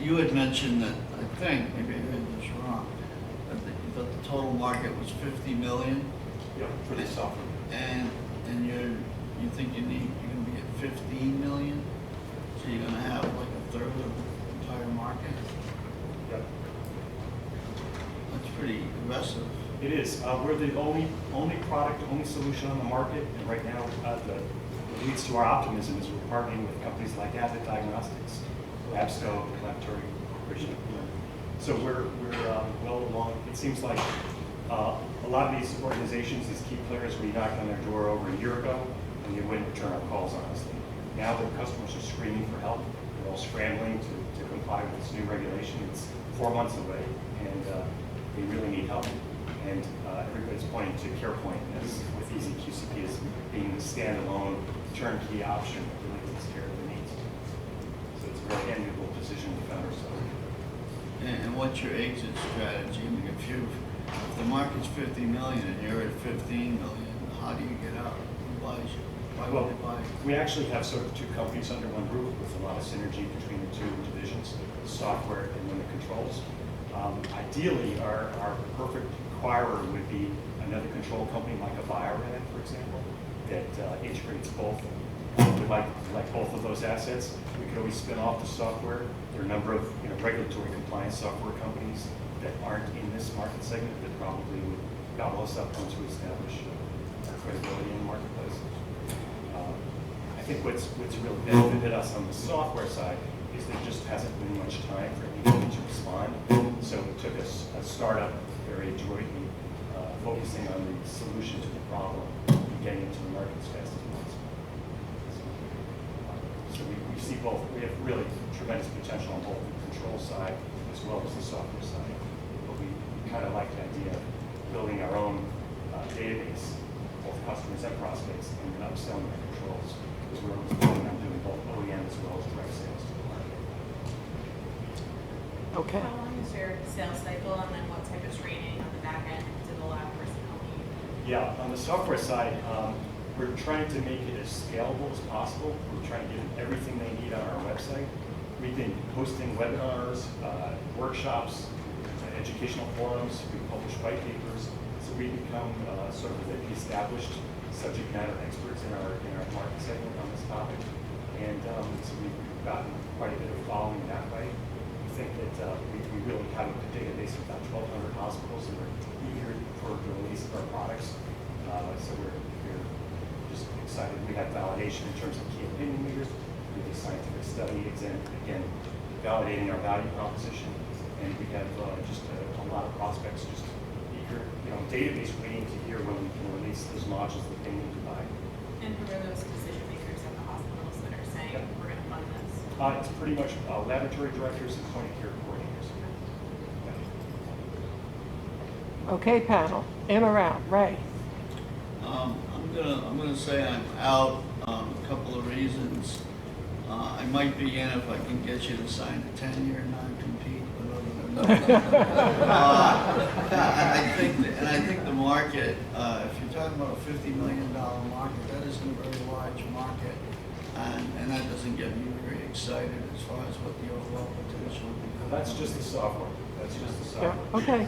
You had mentioned that, I think, maybe I heard this wrong, that the total market was 50 million. Yeah, for the software. And you think you're going to be at 15 million? So you're going to have like a third of the entire market? Yep. That's pretty aggressive. It is. We're the only product, only solution on the market, and right now what leads to our optimism is we're partnering with companies like Abbott Diagnostics, Labsco, Laboratory Corporation. So we're well along. It seems like a lot of these organizations, these key players, we knocked on their door over a year ago, and they wouldn't return our calls, honestly. Now their customers are screaming for help. They're all scrambling to comply with this new regulation. It's 4 months away, and they really need help. And everybody's pointing to CarePoint as, with Easy QCP, as being the standalone turnkey option that really takes care of the needs. So it's a very enviable position we found ourselves in. And what's your exit strategy? I mean, if the market's 50 million and you're at 15 million, how do you get out? Who buys you? Why would they buy you? We actually have sort of 2 companies under one roof with a lot of synergy between the 2 divisions, the software and then the controls. Ideally, our perfect acquirer would be another control company like a Piranha, for example, that integrates both. We like both of those assets. We could always spin off the software. There are a number of regulatory compliance software companies that aren't in this market segment that probably would gobble us up once we establish our credibility in the marketplace. I think what's really benefited us on the software side is there just hasn't been much time for anybody to respond. So it took us a startup very adroitly focusing on the solution to the problem and getting into the market as fast as possible. So we see both. We have really tremendous potential on both the control side as well as the software side. But we kind of like the idea of building our own database, both customers and prospects, and then upselling our controls, because we're always planning on doing both OEM as well as direct sales to the market. Okay. How long is your sales cycle, and then what type of training on the back end did the lab person help you? Yeah, on the software side, we're trying to make it as scalable as possible. We're trying to give them everything they need on our website. We've been hosting webinars, workshops, educational forums. We publish white papers. So we become sort of the established subject matter experts in our market segment on this topic. And so we've gotten quite a bit of following that way. We think that we really have a database of about 1,200 hospitals that are eager for the release of our products. So we're just excited. We have validation validation in terms of key opinion leaders. We do scientific study, again, validating our value proposition. And we have just a lot of prospects just eager, database waiting to hear when we can release those modules that they need to buy. And who are those decision makers at the hospitals that are saying, we're going to fund this? It's pretty much laboratory directors and point of care coordinators. Okay, panel, in or out? Ray? I'm gonna say I'm out. A couple of reasons. I might be in if I can get you to sign a 10-year non-compete. I think the market. If you're talking about a $50 million market, that isn't a very large market, and that doesn't get me very excited as far as what the overall potential would be. That's just the software. That's just the software. Yeah. Okay.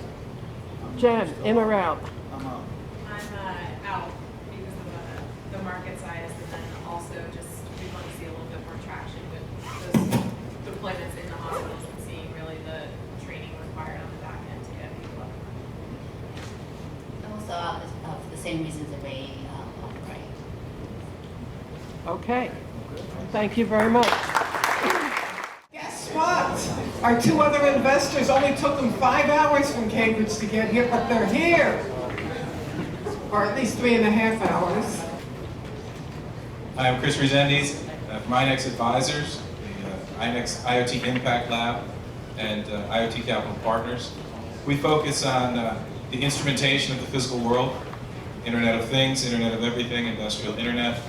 Jen, in or out? I'm out. I'm out because of the market size, and then also just we want to see a little bit more traction with those deployments in the hospitals and seeing really the training required on the back end to get people up. Also, for the same reasons that Ray right. Okay. Thank you very much. Guess what? Our two other investors only took them 5 hours from Cambridge to get here, but they're here. Or at least 3.5 hours. Hi, I'm Chris Resendiz from INEX Advisors, the INEX IoT Impact Lab, and IoT Capital Partners. We focus on the instrumentation of the physical world, Internet of Things, Internet of Everything, Industrial Internet.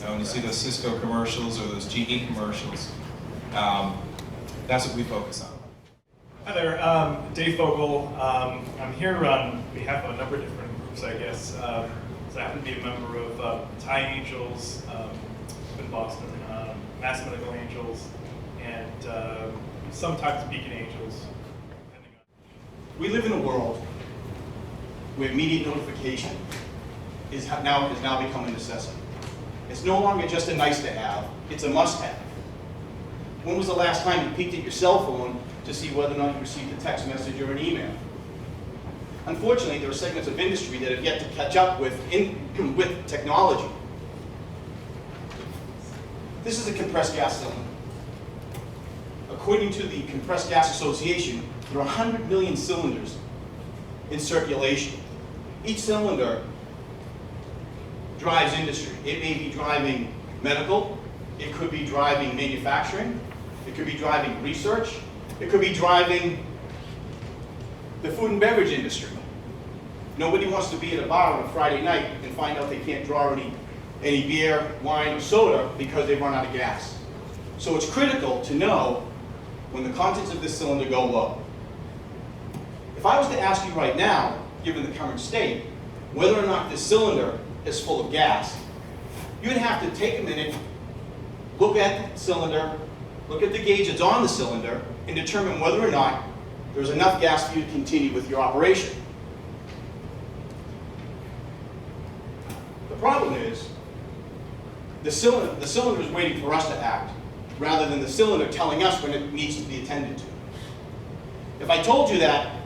When you see those Cisco commercials or those GE commercials, that's what we focus on. Hi there, Dave Fogel. I'm here on behalf of a number of different groups, I guess. So I happen to be a member of Thai Angels in Boston, Mass Medical Angels, and sometimes Beacon Angels. We live in a world where immediate notification is now become a necessity. It's no longer just a nice to have, it's a must have. When was the last time you peeked at your cell phone to see whether or not you received a text message or an email? Unfortunately, there are segments of industry that have yet to catch up with technology. This is a compressed gas cylinder. According to the Compressed Gas Association, there are 100 million cylinders in circulation. Each cylinder drives industry. It may be driving medical, it could be driving manufacturing, it could be driving research, it could be driving the food and beverage industry. Nobody wants to be at a bar on a Friday night and find out they can't draw any beer, wine, or soda because they've run out of gas. So it's critical to know when the contents of this cylinder go low. If I was to ask you right now, given the current state, whether or not this cylinder is full of gas, you'd have to take a minute, look at the cylinder, look at the gauge that's on the cylinder, and determine whether or not there's enough gas for you to continue with your operation. The problem is, the cylinder is waiting for us to act, rather than the cylinder telling us when it needs to be attended to. If I told you that,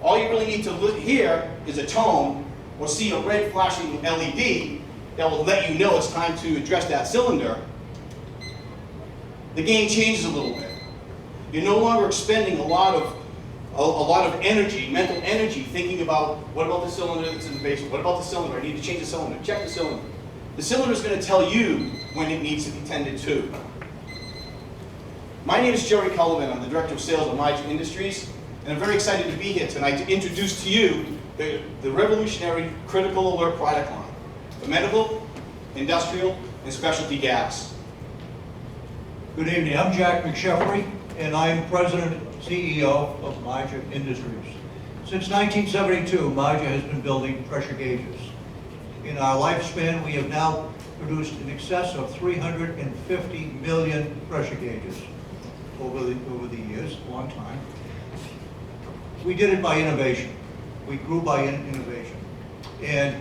all you really need to hear is a tone or see a red flashing LED that will let you know it's time to address that cylinder, the game changes a little bit. You're no longer expending a lot of energy, mental energy, thinking about what about the cylinder that's in the basement? What about the cylinder? I need to change the cylinder. Check the cylinder. The cylinder is going to tell you when it needs to be tended to. My name is Jerry Cullivan. I'm the Director of Sales at Myja Industries, and I'm very excited to be here tonight to introduce to you the revolutionary critical alert product line for medical, industrial, and specialty gas. Good evening. I'm Jack McSheffrey, and I'm President and CEO of Myja Industries. Since 1972, Myja has been building pressure gauges. In our lifespan, we have now produced in excess of 350 million pressure gauges over the years, a long time. We did it by innovation. We grew by innovation. And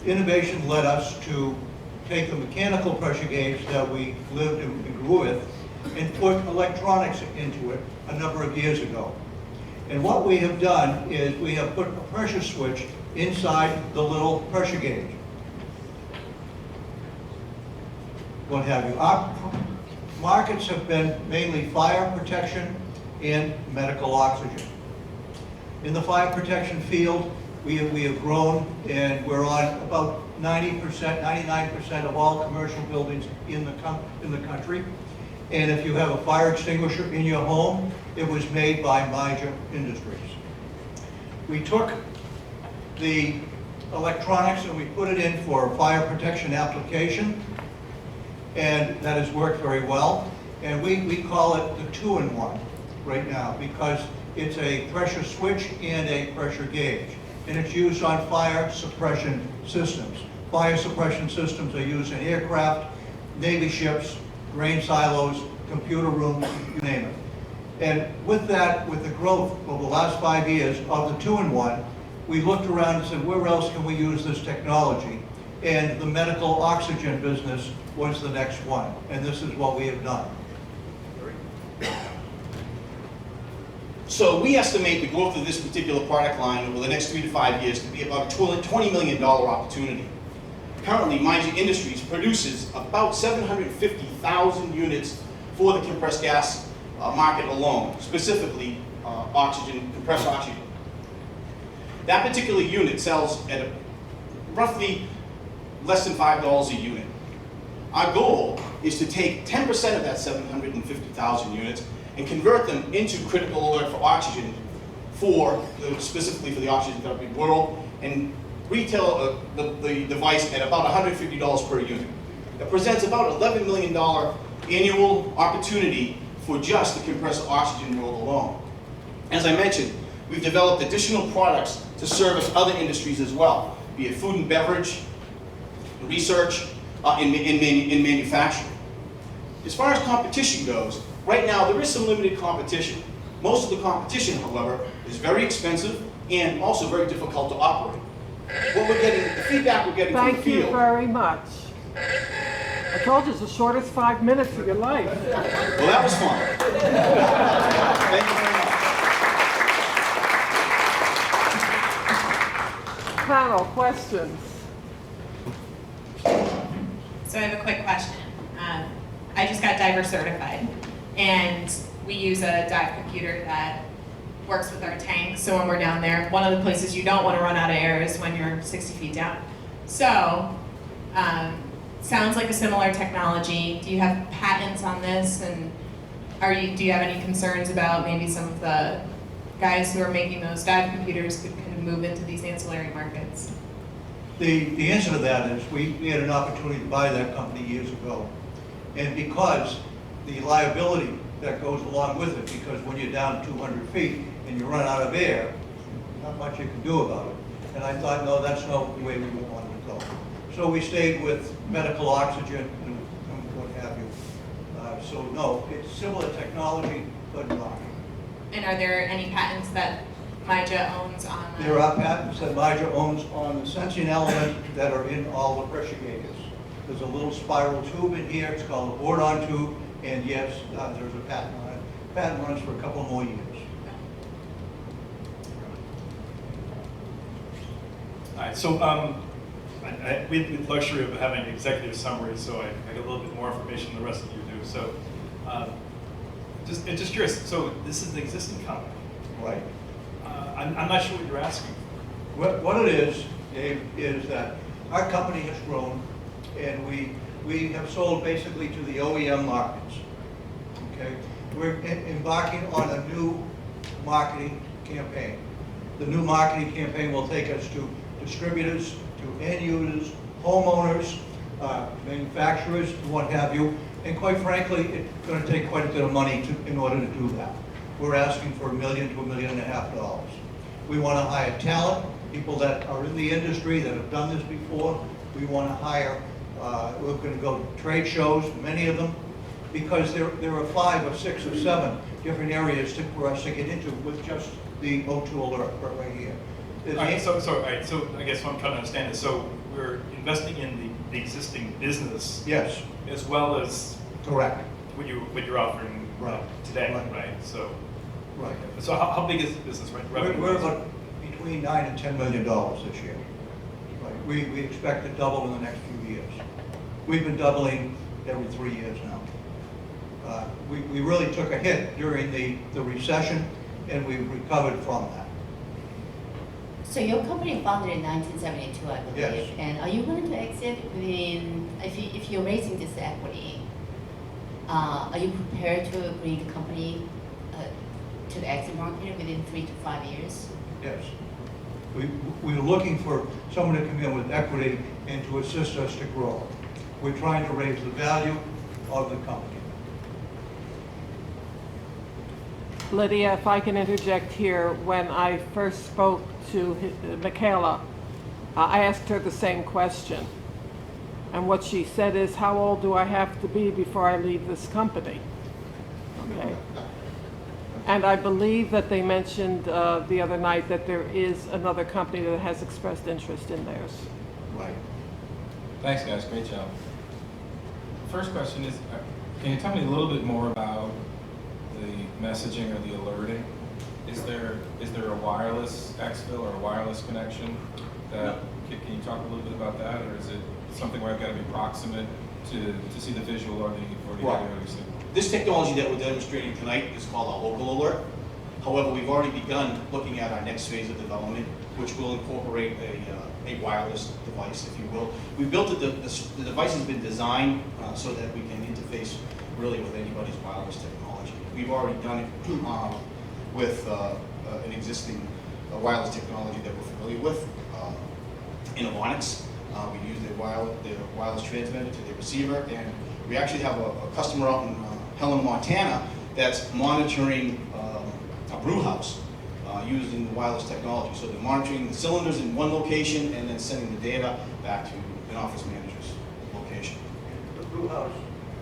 innovation led us to take the mechanical pressure gauge that we lived and grew with and put electronics into it a number of years ago. And what we have done is we have put a pressure switch inside the little pressure gauge. what have you. Our markets have been mainly fire protection and medical oxygen. In the fire protection field, we have grown, and we're on about 90%, 99% of all commercial buildings in the country. And if you have a fire extinguisher in your home, it was made by Maja Industries. We took the electronics and we put it in for a fire protection application, and that has worked very well. And we call it the 2-in-1 right now, because it's a pressure switch and a pressure gauge. And it's used on fire suppression systems. Fire suppression systems are used in aircraft, Navy ships, grain silos, computer rooms, you name it. And with that, with the growth over the last 5 years of the 2-in-1, we looked around and said, where else can we use this technology? And the medical oxygen business was the next one. And this is what we have done. So we estimate the growth of this particular product line over the next 3 to 5 years to be about a $20 million opportunity. Currently, Maja Industries produces about 750,000 units for the compressed gas market alone, specifically oxygen, compressed oxygen. That particular unit sells at roughly less than $5 a unit. Our goal is to take 10% of that 750,000 units and convert them into critical alert for oxygen, specifically for the oxygen therapy world, and retail the device at about $150 per unit. That presents about $11 million annual opportunity for just the compressed oxygen world alone. As I mentioned, we've developed additional products to service other industries as well, be it food and beverage, research, and manufacturing. As far as competition goes, right now there is some limited competition. Most of the competition, however, is very expensive and also very difficult to operate. What we're getting, the feedback we're getting from the field. Thank you very much. I told you it's the shortest 5 minutes of your life. Well, that was fun. Thank you very much. Panel, questions? So I have a quick question. I just got diver certified, and we use a dive computer that works with our tanks. So when we're down there, one of the places you don't want to run out of air is when you're 60 feet down. So, sounds like a similar technology. Do you have patents on this, and do you have any concerns about maybe some of the guys who are making those dive computers could kind of move into these ancillary markets? The answer to that is we had an opportunity to buy that company years ago. And because the liability that goes along with it, because when you're down 200 feet and you run out of air, not much you can do about it. And I thought, no, that's not the way we wanted to go. So we stayed with medical oxygen and what have you. So no, it's similar technology, but not. And are there any patents that Maja owns on that? There are patents that Maja owns on the sensing element that are in all the pressure gauges. There's a little spiral tube in here, it's called a board-on tube, and yes, there's a patent on it. The patent runs for a couple more years. All right, so we had the luxury of having an executive summary, so I got a little bit more information than the rest of you do. So just curious, so this is an existing company, right? I'm not sure what you're asking. What it is, Dave, is that our company has grown, and we have sold basically to the OEM markets, okay? We're embarking on a new marketing campaign. The new marketing campaign will take us to distributors, to end users, homeowners, manufacturers, and what have you. And quite frankly, it's going to take quite a bit of money in order to do that. We're asking for $1 million to $1.5 million. We want to hire talent, people that are in the industry that have done this before. We want to hire, we're going to go to trade shows, many of them, because there are 5 or 6 or 7 different areas for us to get into with just the O2 alert right here. All right, so I guess what I'm trying to understand is, so we're investing in the existing business, yes, as well as correct what you're offering today, right? So how big is the business, right? We're about between $9 and $10 million this year. Right. We expect to double in the next few years. We've been doubling every 3 years now. We really took a hit during the recession, and we recovered from that. So your company founded in 1972, I believe. Yes. And are you going to exit within, if you're raising this equity, are you prepared to bring the company to the exit market within 3 to 5 years? Yes. We're looking for someone to come in with equity and to assist us to grow. We're trying to raise the value of the company. Lydia, if I can interject here, when I first spoke to Michaela, I asked her the same question. And what she said is, how old do I have to be before I leave this company? Okay. And I believe that they mentioned the other night that there is another company that has expressed interest in theirs. Right. Thanks, guys. Great job. First question is, can you tell me a little bit more about the messaging or the alerting? Is there a wireless exfil or a wireless connection? Can you talk a little bit about that, or is it something where I've got to be proximate to see the visual or the Right. audio signal? This technology that we're demonstrating tonight is called a local alert. However, we've already begun looking at our next phase of development, which will incorporate a wireless device, if you will. We built it, the device has been designed so that we can interface really with anybody's wireless technology. We've already done it with an existing wireless technology that we're familiar with, Innovonics. We use the wireless transmitter to the receiver, and we actually have a customer out in Helen, Montana, that's monitoring a brew house using the wireless technology. So they're monitoring the cylinders in one location and then sending the data back to an office manager's location. The brew house,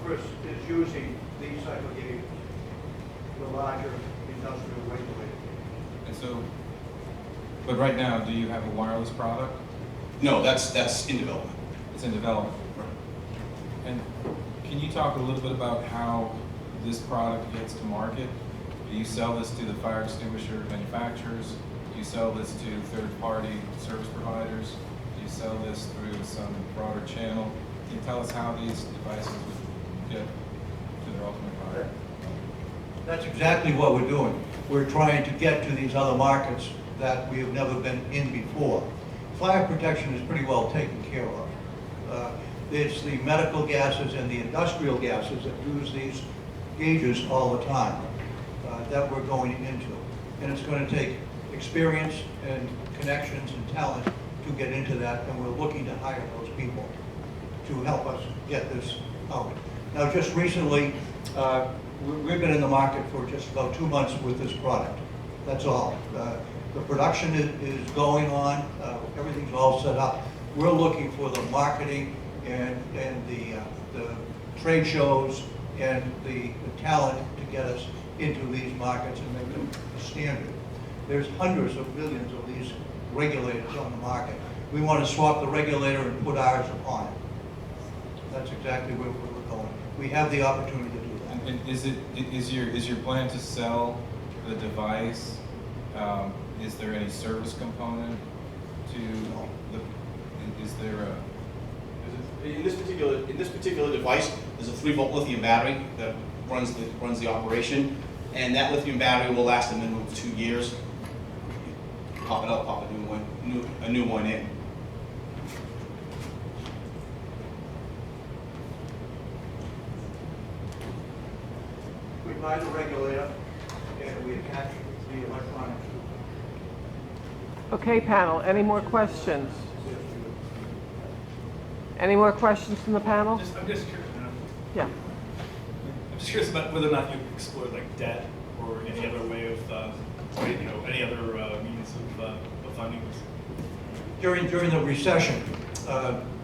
Chris, is using these type of gauges, the larger industrial regulator. And so, but right now, do you have a wireless product? No, that's in development. It's in development. Right. And can you talk a little bit about how this product gets to market? Do you sell this to the fire extinguisher manufacturers? Do you sell this to third-party service providers? Do you sell this through some broader channel? Can you tell us how these devices would get to their ultimate buyer? That's exactly what we're doing. We're trying to get to these other markets that we have never been in before. Fire protection is pretty well taken care of. It's the medical gases and the industrial gases that use these gauges all the time that we're going into. And it's going to take experience and connections and talent to get into that, and we're looking to hire those people to help us get this out. Now, just recently, we've been in the market for just about 2 months with this product. That's all. The production is going on. Everything's all set up. We're looking for the marketing and the trade shows and the talent to get us into these markets and make them a standard. There's hundreds of millions of these regulators on the market. We want to swap the regulator and put ours upon it. That's exactly where we're going. We have the opportunity to do that. And is your plan to sell the device? Is there any service component to the? Is there a? In this particular device, there's a 3-volt lithium battery that runs the operation, and that lithium battery will last a minimum of 2 years. Pop it out, pop a new one in. We buy the regulator and we attach the electronics. Okay, panel, any more questions? Any more questions from the panel? I'm just curious. Yeah. I'm just curious about whether or not you explored like debt or any other way of, any other means of funding this. During the recession,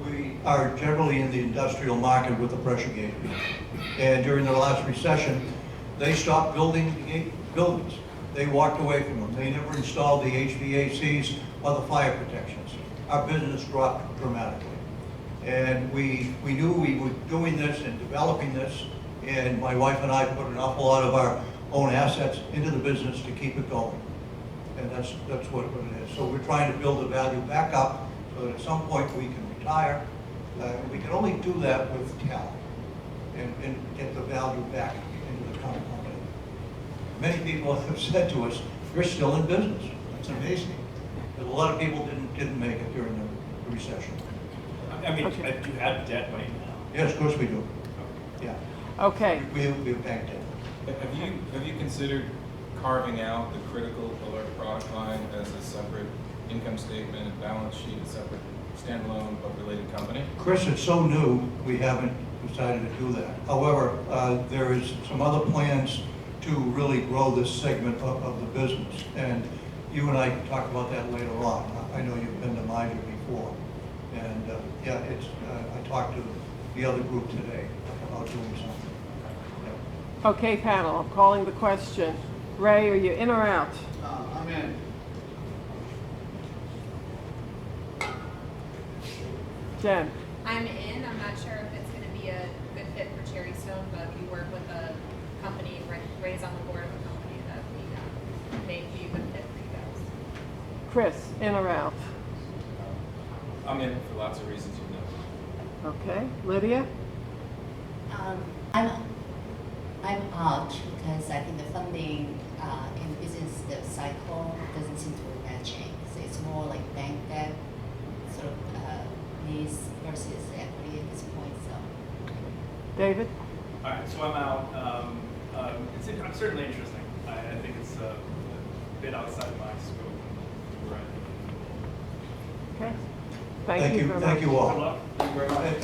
we are generally in the industrial market with the pressure gauge. And during the last recession, they stopped building buildings. They walked away from them. They never installed the HVACs or the fire protections. Our business dropped dramatically. And we knew we were doing this and developing this, and my wife and I put an awful lot of our own assets into the business to keep it going. And that's what it is. So we're trying to build the value back up so that at some point we can retire. We can only do that with talent. and get the value back into the current company. Many people have said to us, "You're still in business." That's amazing. Because a lot of people didn't make it during the recession. I mean, do you have debt right now? Yes, of course we do. Yeah. Okay. We have bank debt. Have you considered carving out the critical alert product line as a separate income statement and balance sheet, a separate standalone but related company? Chris, it's so new, we haven't decided to do that. However, there is some other plans to really grow this segment of the business. And you and I can talk about that later on. I know you've been to Maja before. And yeah, I talked to the other group today about doing something. Yeah. Okay, panel, I'm calling the question. Ray, are you in or out? I'm in. Jen? I'm in. I'm not sure if it's going to be a good fit for Cherry Stone, but we work with a company, Ray's on the board of a company that we may be a good fit for you guys. Chris, in or out? I'm in for lots of reasons you know. Okay, Lydia? I'm out because I think the funding in business the cycle doesn't seem to be matching. So it's more like bank debt sort of needs versus equity at this point. So. David? All right, so I'm out. I'm certainly interesting. I think it's a bit outside my scope. Right. Okay. Thank you very much. Thank you all. Good luck. Thank you very much.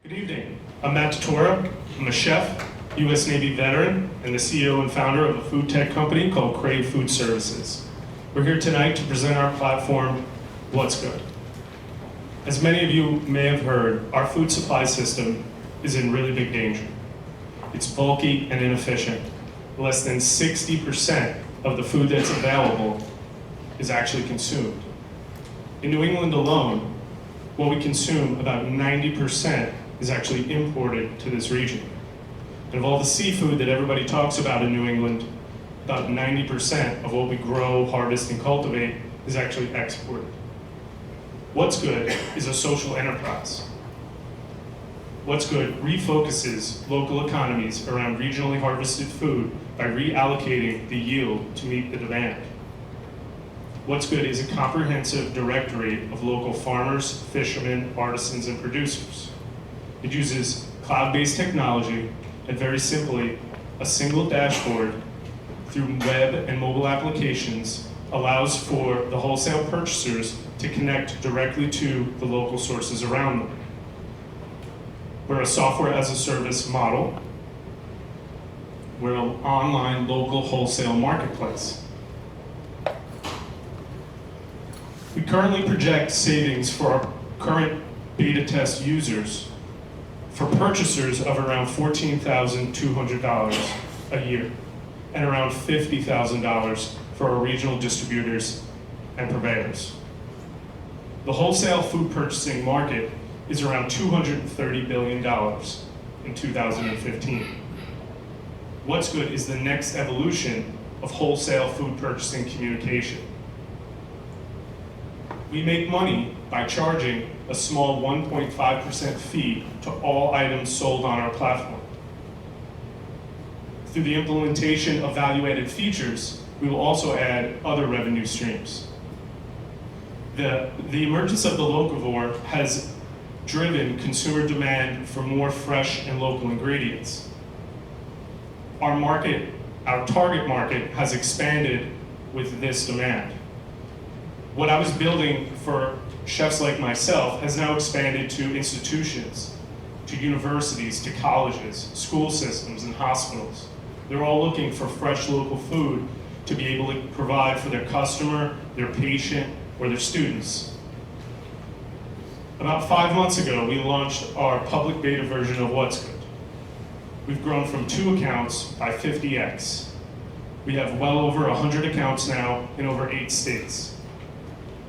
Good evening. I'm Matt Tortora. I'm a chef, U.S. Navy veteran, and the CEO and founder of a food tech company called Crave Food Services. We're here tonight to present our platform, What's Good. As many of you may have heard, our food supply system is in really big danger. It's bulky and inefficient. Less than 60% of the food that's available is actually consumed. In New England alone, what we consume, about 90% is actually imported to this region. And of all the seafood that everybody talks about in New England, about 90% of what we grow, harvest, and cultivate is actually exported. What's Good is a social enterprise. What's Good refocuses local economies around regionally harvested food by reallocating the yield to meet the demand. What's Good is a comprehensive directory of local farmers, fishermen, artisans, and producers. It uses cloud-based technology and, very simply, a single dashboard through web and mobile applications allows for the wholesale purchasers to connect directly to the local sources around them. We're a software-as-a-service model. We're an online local wholesale marketplace. We currently project savings for our current beta test users for purchasers of around $14,200 a year and around $50,000 for our regional distributors and purveyors. The wholesale food purchasing market is around $230 billion in 2015. What's Good is the next evolution of wholesale food purchasing communication. We make money by charging a small 1.5% fee to all items sold on our platform. Through the implementation of value-added features, we will also add other revenue streams. The emergence of the locavore has driven consumer demand for more fresh and local ingredients. Our target market has expanded with this demand. What I was building for chefs like myself has now expanded to institutions, to universities, to colleges, school systems, and hospitals. They're all looking for fresh local food to be able to provide for their customer, their patient, or their students. About 5 months ago, we launched our public beta version of What's Good. We've grown from 2 accounts by 50x. We have well over 100 accounts now in over 8 states.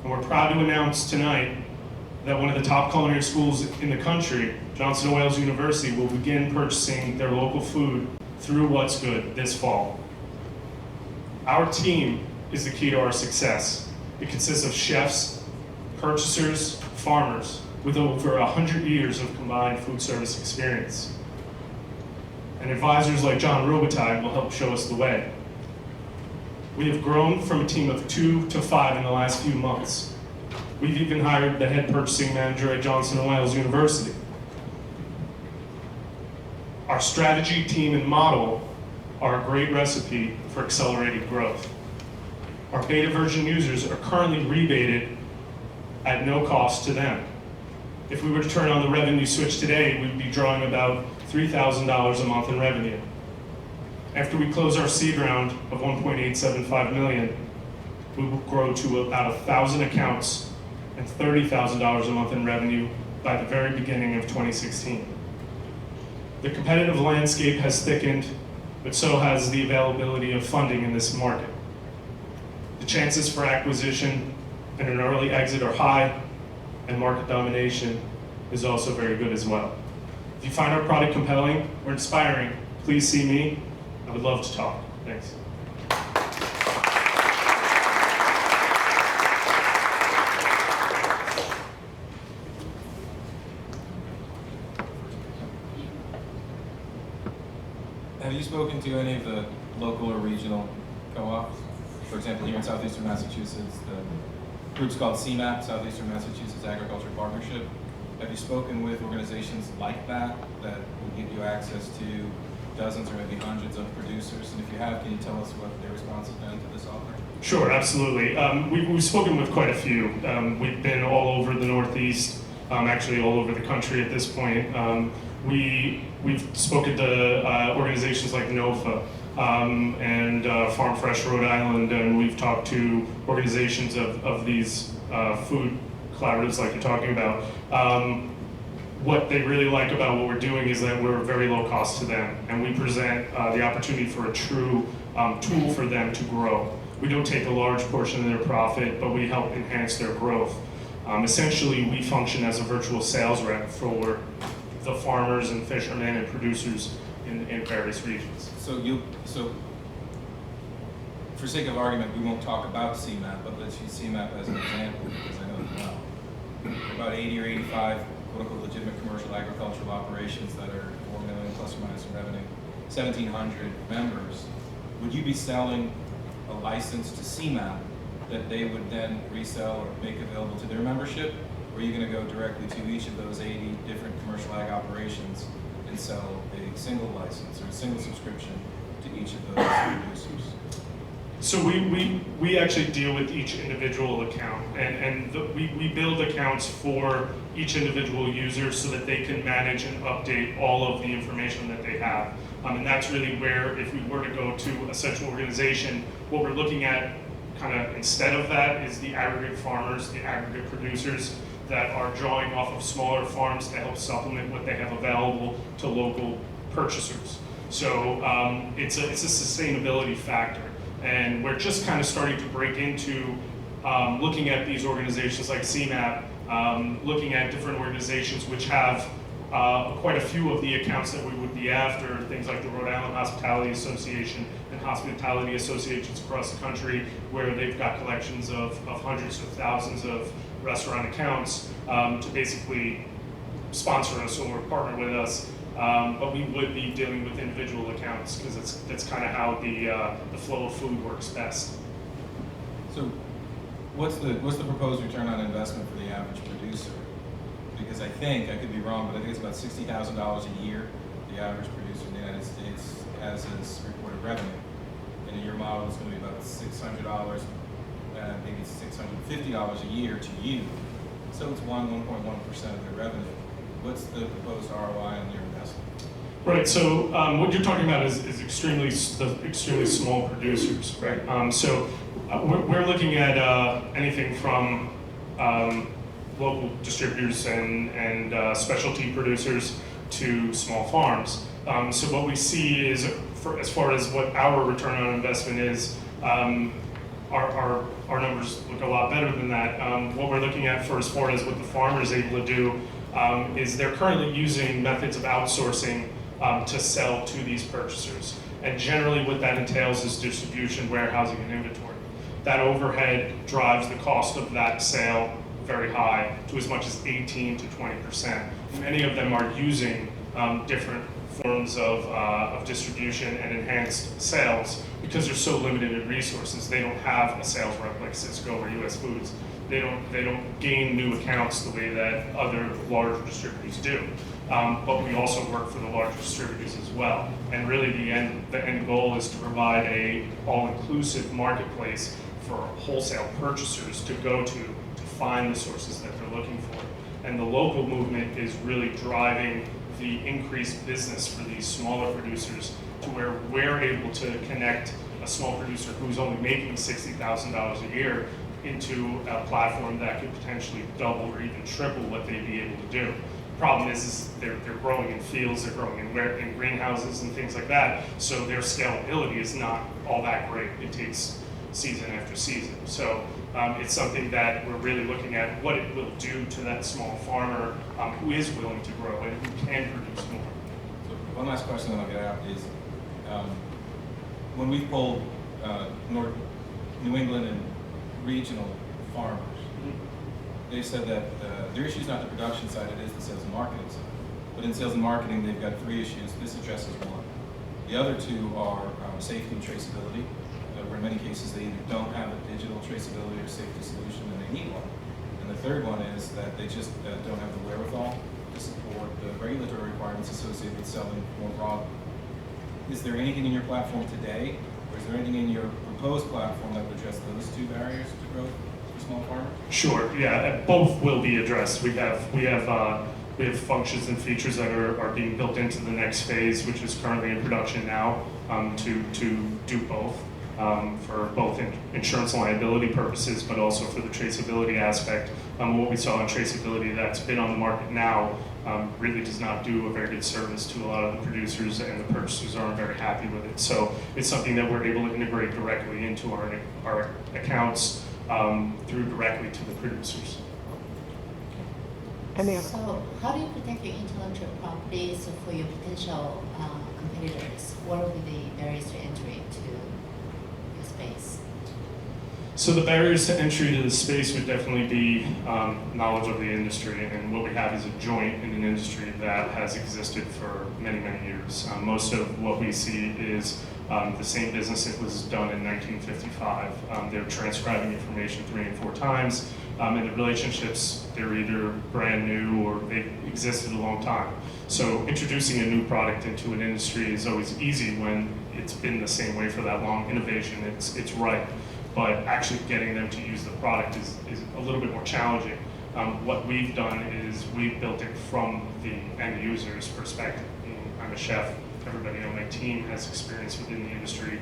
And we're proud to announce tonight that one of the top culinary schools in the country, Johnson & Wales University, will begin purchasing their local food through What's Good this fall. Our team is the key to our success. It consists of chefs, purchasers, farmers, with over 100 years of combined food service experience. and advisors like John Robitaille will help show us the way. We have grown from a team of 2 to 5 in the last few months. We've even hired the head purchasing manager at Johnson & Wales University. Our strategy, team, and model are a great recipe for accelerated growth. Our beta version users are currently rebated at no cost to them. If we were to turn on the revenue switch today, we'd be drawing about $3,000 a month in revenue. After we close our seed round of $1.875 million, we will grow to about 1,000 accounts and $30,000 a month in revenue by the very beginning of 2016. The competitive landscape has thickened, but so has the availability of funding in this market. The chances for acquisition and an early exit are high, and market domination is also very good as well. If you find our product compelling or inspiring, please see me. I would love to talk. Thanks. Have you spoken to any of the local or regional co-ops? For example, here in southeastern Massachusetts, the group's called CMAP, Southeastern Massachusetts Agriculture Partnership. Have you spoken with organizations like that that will give you access to dozens or maybe hundreds of producers? And if you have, can you tell us what their response has been to this offer? Sure, absolutely. We've spoken with quite a few. We've been all over the Northeast, actually all over the country at this point. We've spoken to organizations like NOFA and Farm Fresh Rhode Island, and we've talked to organizations of these food collaboratives like you're talking about. What they really like about what we're doing is that we're very low cost to them, and we present the opportunity for a true tool for them to grow. We don't take a large portion of their profit, but we help enhance their growth. Essentially, we function as a virtual sales rep for the farmers and fishermen and producers in various regions. So for sake of argument, we won't talk about CMAP, but let's use CMAP as an example because I know them well. About 80 or 85 quote-unquote legitimate commercial agricultural operations that are 4 million plus or minus in revenue, 1,700 members. Would you be selling a license to CMAP that they would then resell or make available to their membership? Or are you going to go directly to each of those 80 different commercial ag operations and sell a single license or a single subscription to each of those producers? So we actually deal with each individual account, and we build accounts for each individual user so that they can manage and update all of the information that they have. And that's really where, if we were to go to a central organization, what we're looking at kind of instead of that is the aggregate farmers, the aggregate producers that are drawing off of smaller farms to help supplement what they have available to local purchasers. So it's a sustainability factor. And we're just kind of starting to break into looking at these organizations like CMAP, looking at different organizations which have quite a few of the accounts that we would be after, things like the Rhode Island Hospitality Association and hospitality associations across the country, where they've got collections of hundreds of thousands of restaurant accounts to basically sponsor us or partner with us. But we would be dealing with individual accounts because that's kind of how the flow of food works best. So what's the proposed return on investment for the average producer? Because I think, I could be wrong, but I think it's about $60,000 a year the average producer in the United States has as reported revenue. And in your model, it's going to be about $600, maybe $650 a year to you. So it's 1.1% of their revenue. What's the proposed ROI on your investment? Right. So what you're talking about is extremely small producers, right? So we're looking at anything from local distributors and specialty producers to small farms. So what we see is, as far as what our return on investment is, our numbers look a lot better than that. What we're looking at for as far as what the farmer is able to do is they're currently using methods of outsourcing to sell to these purchasers. And generally what that entails is distribution, warehousing, and inventory. That overhead drives the cost of that sale very high, to as much as 18 to 20%. Many of them are using different forms of distribution and enhanced sales because they're so limited in resources. They don't have a sales rep like Cisco or US Foods. They don't gain new accounts the way that other large distributors do. But we also work for the large distributors as well. And really the end goal is to provide a all-inclusive marketplace for wholesale purchasers to go to find the sources that they're looking for. And the local movement is really driving the increased business for these smaller producers to where we're able to connect a small producer who's only making $60,000 a year into a platform that could potentially double or even triple what they'd be able to do. Problem is they're growing in fields, they're growing in greenhouses and things like that, so their scalability is not all that great. It takes season after season. So it's something that we're really looking at what it will do to that small farmer who is willing to grow and who can produce more. So one last question that I'll get out is, when we polled New England and regional farmers, they said that their issue is not the production side, it is the sales and marketing side. But in sales and marketing, they've got 3 issues. This addresses one. The other 2 are safety and traceability, where in many cases they either don't have a digital traceability or safety solution and they need one. And the third one is that they just don't have the wherewithal to support the regulatory requirements associated with selling more broadly. Is there anything in your platform today, or is there anything in your proposed platform that would address those 2 barriers to growth for small farmers? Sure, yeah, both will be addressed. We have functions and features that are being built into the next phase, which is currently in production now, to do both. For both insurance and liability purposes, but also for the traceability aspect. What we saw in traceability that's been on the market now really does not do a very good service to a lot of the producers, and the purchasers aren't very happy with it. So it's something that we're able to integrate directly into our accounts through directly to the producers. So how do you protect your intellectual properties for your potential competitors? What will be the barriers to entry to your space? So the barriers to entry to the space would definitely be knowledge of the industry, and what we have is a joint in an industry that has existed for many, many years. Most of what we see is the same business that was done in 1955. They're transcribing information 3 and 4 times, and the relationships, they're either brand new or they've existed a long time. So introducing a new product into an industry is always easy when it's been the same way for that long. Innovation, it's right. But actually getting them to use the product is a little bit more challenging. What we've done is we've built it from the end user's perspective. I'm a chef, everybody on my team has experience within the industry.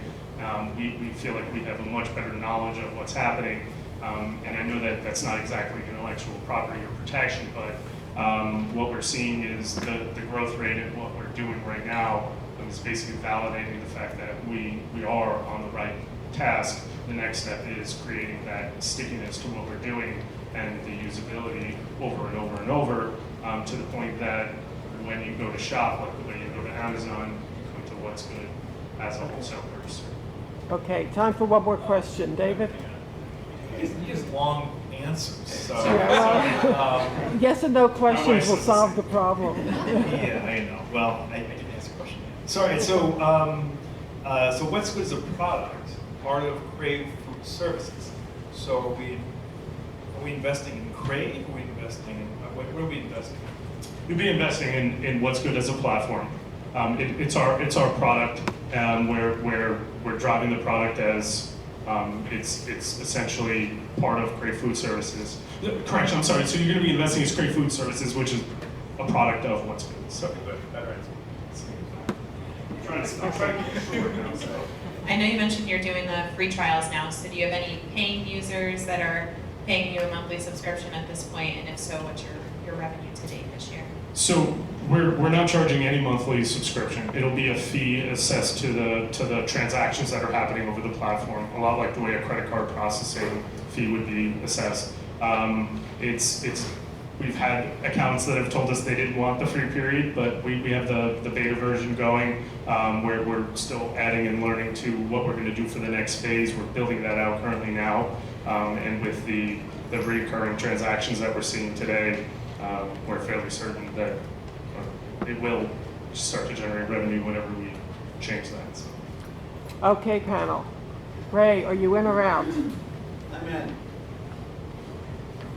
We feel like we have a much better knowledge of what's happening. And I know that that's not exactly intellectual property or protection, but what we're seeing is the growth rate and what we're doing right now is basically validating the fact that we are on the right task. The next step is creating that stickiness to what we're doing and the usability over and over and over, to the point that when you go to shop, like the way you go to Amazon, you come to what's good as a wholesale purchaser. Okay, time for one more question. David? He has long answers. So, yes and no questions will solve the problem. Yeah, I know. Well, I didn't ask a question. Sorry. So what's good as a product? Part of Crave Food Services. So are we investing in Crave? Are we investing in what are we investing in? We'd be investing in what's good as a platform. It's our product, where we're driving the product as it's essentially part of Crave Food Services. Correction, I'm sorry. So you're going to be investing in Crave Food Services, which is a product of what's good. So better answer. I'm trying to keep it short now. So. I know you mentioned you're doing the free trials now, so do you have any paying users that are paying you a monthly subscription at this point, and if so, what's your revenue to date this year? So we're not charging any monthly subscription. It'll be a fee assessed to the transactions that are happening over the platform, a lot like the way a credit card processing fee would be assessed. We've had accounts that have told us they didn't want the free period, but we have the beta version going, where we're still adding and learning to what we're going to do for the next phase. We're building that out currently now, and with the recurring transactions that we're seeing today, we're fairly certain that it will start to generate revenue whenever we change that. So. Okay, panel. Ray, are you in or out? I'm in.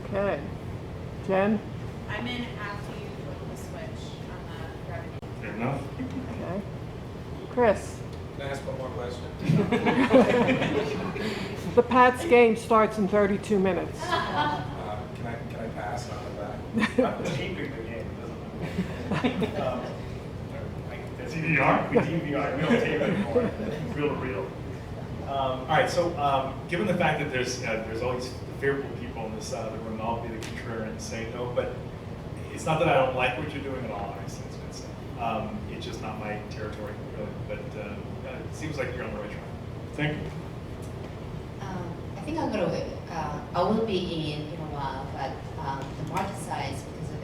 Okay. Jen? I'm in after you flip the switch on the revenue. Fair enough. Okay. Chris? Can I ask one more question? The Pats game starts in 32 minutes. Can I pass and I'll come back? I'm keeping the game, doesn't matter. It's DVR? We DVR, we don't tape anymore. Reel to reel. All right, so given the fact that there's always fearful people on this side of the room, I'll be the contrarian and say no, but it's not that I don't like what you're doing at all, obviously, it's good stuff. It's just not my territory, really, but it seems like you're on the right track. Thank you. I think I will be in a while, but the market size, because of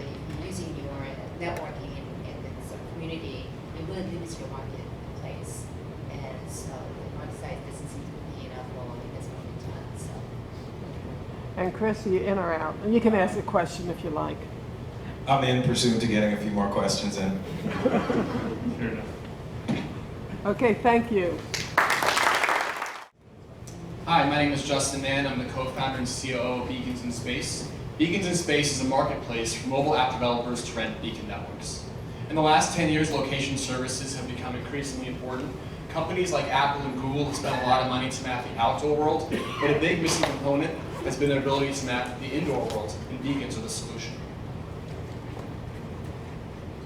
using your networking in the community, it really limits your marketplace. And so the market size doesn't seem to be enough for this point in time. So. And Chris, are you in or out? And you can ask a question if you like. I'm in pursuit to getting a few more questions in. Fair enough. Okay, thank you. Hi, my name is Justin Mann. I'm the co-founder and COO of Beacons in Space. Beacons in Space is a marketplace for mobile app developers to rent beacon networks. In the last 10 years, location services have become increasingly important. Companies like Apple and Google have spent a lot of money to map the outdoor world, but a big missing component has been their ability to map the indoor world, and beacons are the solution.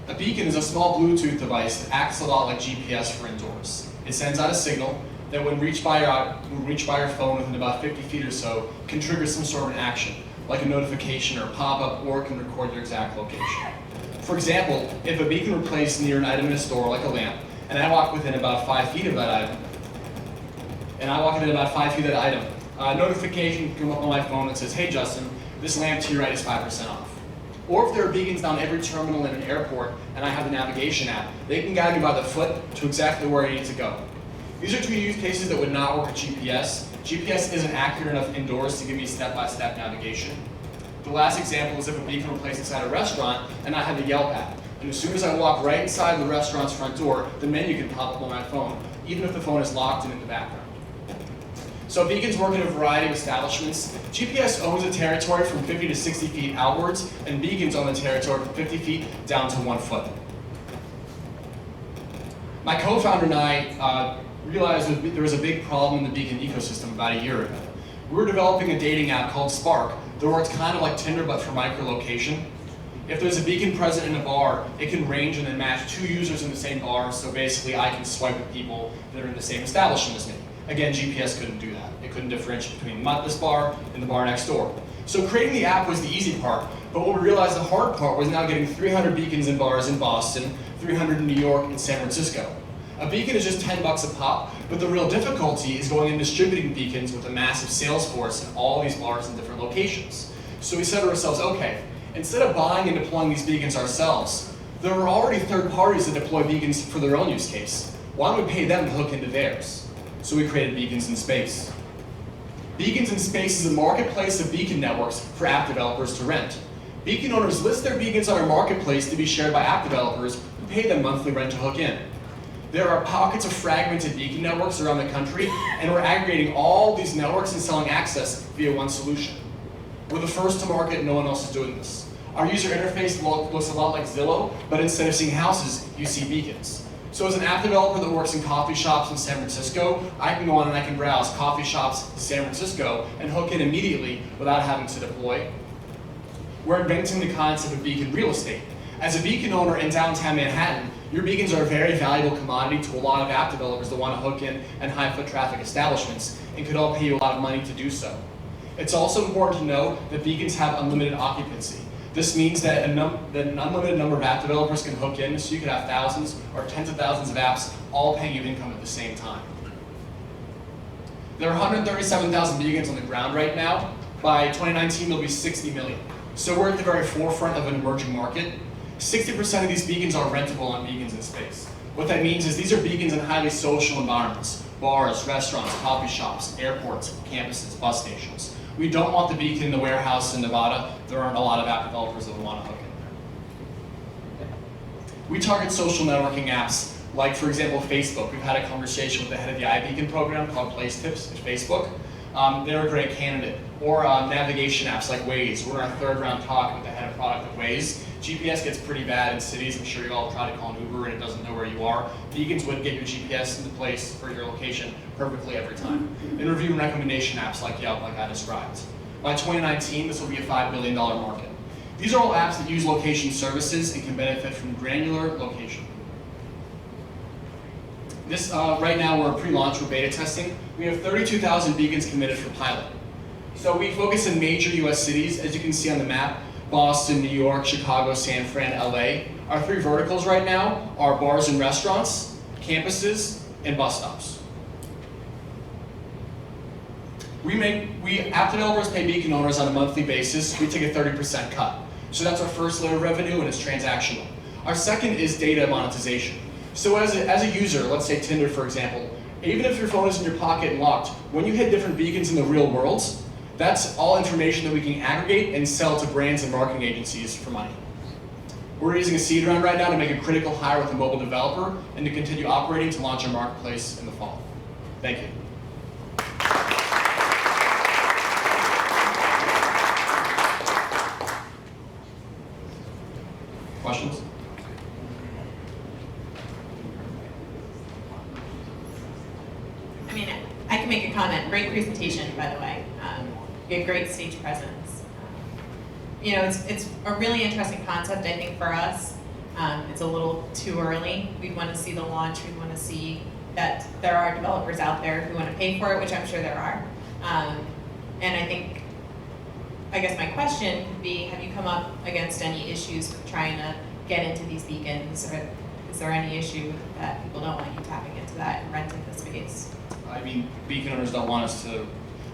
A beacon is a small Bluetooth device that acts a lot like GPS for indoors. It sends out a signal that when reached by your phone within about 50 feet or so, can trigger some sort of an action, like a notification or a pop-up, or it can record your exact location. For example, if a beacon were placed near an item in a store, like a lamp, and I walk within about 5 feet of that item, a notification can come up on my phone that says, hey Justin, this lamp to your right is 5% off. Or if there are beacons down every terminal in an airport and I have the navigation app, they can guide me by the foot to exactly where I need to go. These are two use cases that would not work with GPS. GPS isn't accurate enough indoors to give me step-by-step navigation. The last example is if a beacon were placed inside a restaurant and I had the Yelp app. And as soon as I walk right inside the restaurant's front door, the menu can pop up on my phone, even if the phone is locked and in the background. So beacons work in a variety of establishments. GPS owns a territory from 50 to 60 feet outwards, and beacons own the territory from 50 feet down to 1 foot. My co-founder and I realized that there was a big problem in the beacon ecosystem about a year ago. We were developing a dating app called Spark that works kind of like Tinder but for micro-location. If there's a beacon present in a bar, it can range and then match 2 users in the same bar, so basically I can swipe at people that are in the same establishment as me. Again, GPS couldn't do that. It couldn't differentiate between this bar and the bar next door. So creating the app was the easy part, but what we realized the hard part was now getting 300 beacons in bars in Boston, 300 in New York, and San Francisco. A beacon is just $10 a pop, but the real difficulty is going and distributing beacons with a massive sales force in all these bars in different locations. So we said to ourselves, okay, instead of buying and deploying these beacons ourselves, there are already third parties that deploy beacons for their own use case. Why don't we pay them to hook into theirs? So we created Beacons in Space. Beacons in Space is a marketplace of beacon networks for app developers to rent. Beacon owners list their beacons on our marketplace to be shared by app developers who pay them monthly rent to hook in. There are pockets of fragmented beacon networks around the country, and we're aggregating all these networks and selling access via one solution. We're the first to market, no one else is doing this. Our user interface looks a lot like Zillow, but instead of seeing houses, you see beacons. So as an app developer that works in coffee shops in San Francisco, I can go on and I can browse coffee shops in San Francisco and hook in immediately without having to deploy. We're inventing the concept of beacon real estate. As a beacon owner in downtown Manhattan, your beacons are a very valuable commodity to a lot of app developers that want to hook in and high foot traffic establishments and could all pay you a lot of money to do so. It's also important to know that beacons have unlimited occupancy. This means that an unlimited number of app developers can hook in, so you could have thousands or tens of thousands of apps all paying you income at the same time. There are 137,000 beacons on the ground right now. By 2019, there'll be 60 million. So we're at the very forefront of an emerging market. 60% of these beacons are rentable on Beacons in Space. What that means is these are beacons in highly social environments: bars, restaurants, coffee shops, airports, campuses, bus stations. We don't want the beacon in the warehouse in Nevada. There aren't a lot of app developers that would want to hook in there. We target social networking apps like, for example, Facebook. We've had a conversation with the head of the iBeacon program called Place Tips at Facebook. They're a great candidate. Or navigation apps like Waze. We're in our third round talk with the head of product of Waze. GPS gets pretty bad in cities. I'm sure you all try to call an Uber and it doesn't know where you are. Beacons would get your GPS into place for your location perfectly every time. And review and recommendation apps like Yelp, like I described. By 2019, this will be a $5 billion market. These are all apps that use location services and can benefit from granular location. This, right now, we're pre-launch, we're beta testing. We have 32,000 beacons committed for pilot. So we focus in major US cities, as you can see on the map, Boston, New York, Chicago, San Fran, LA. Our 3 verticals right now are bars and restaurants, campuses, and bus stops. App developers pay beacon owners on a monthly basis. We take a 30% cut. So that's our first layer of revenue, and it's transactional. Our second is data monetization. So as a user, let's say Tinder, for example, even if your phone is in your pocket and locked, when you hit different beacons in the real world, that's all information that we can aggregate and sell to brands and marketing agencies for money. We're raising a seed round right now to make a critical hire with a mobile developer and to continue operating to launch our marketplace in the fall. Thank you. Questions? I mean, I can make a comment. Great presentation, by the way. You had great stage presence. You know, it's a really interesting concept, I think, for us. It's a little too early. We want to see the launch. We want to see that there are developers out there who want to pay for it, which I'm sure there are. And I guess my question would be, have you come up against any issues with trying to get into these beacons? Or is there any issue that people don't want you tapping into that and renting the space? I mean, beacon owners don't want us to.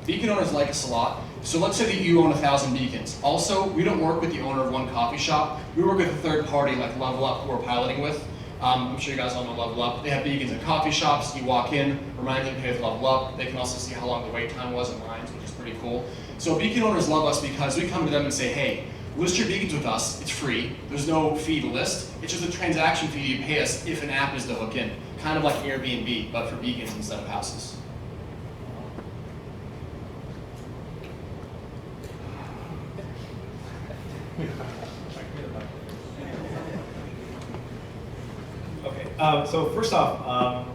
Beacon owners like us a lot. So let's say that you own 1,000 beacons. Also, we don't work with the owner of one coffee shop. We work with a third party like Level Up, who we're piloting with. I'm sure you guys all know Level Up. They have beacons in coffee shops. You walk in, remind them to pay with Level Up. They can also see how long the wait time was in lines, which is pretty cool. So beacon owners love us because we come to them and say, hey, list your beacons with us. It's free. There's no fee to list. It's just a transaction fee you pay us if an app is to hook in. Kind of like Airbnb, but for beacons instead of houses. Okay, so first off,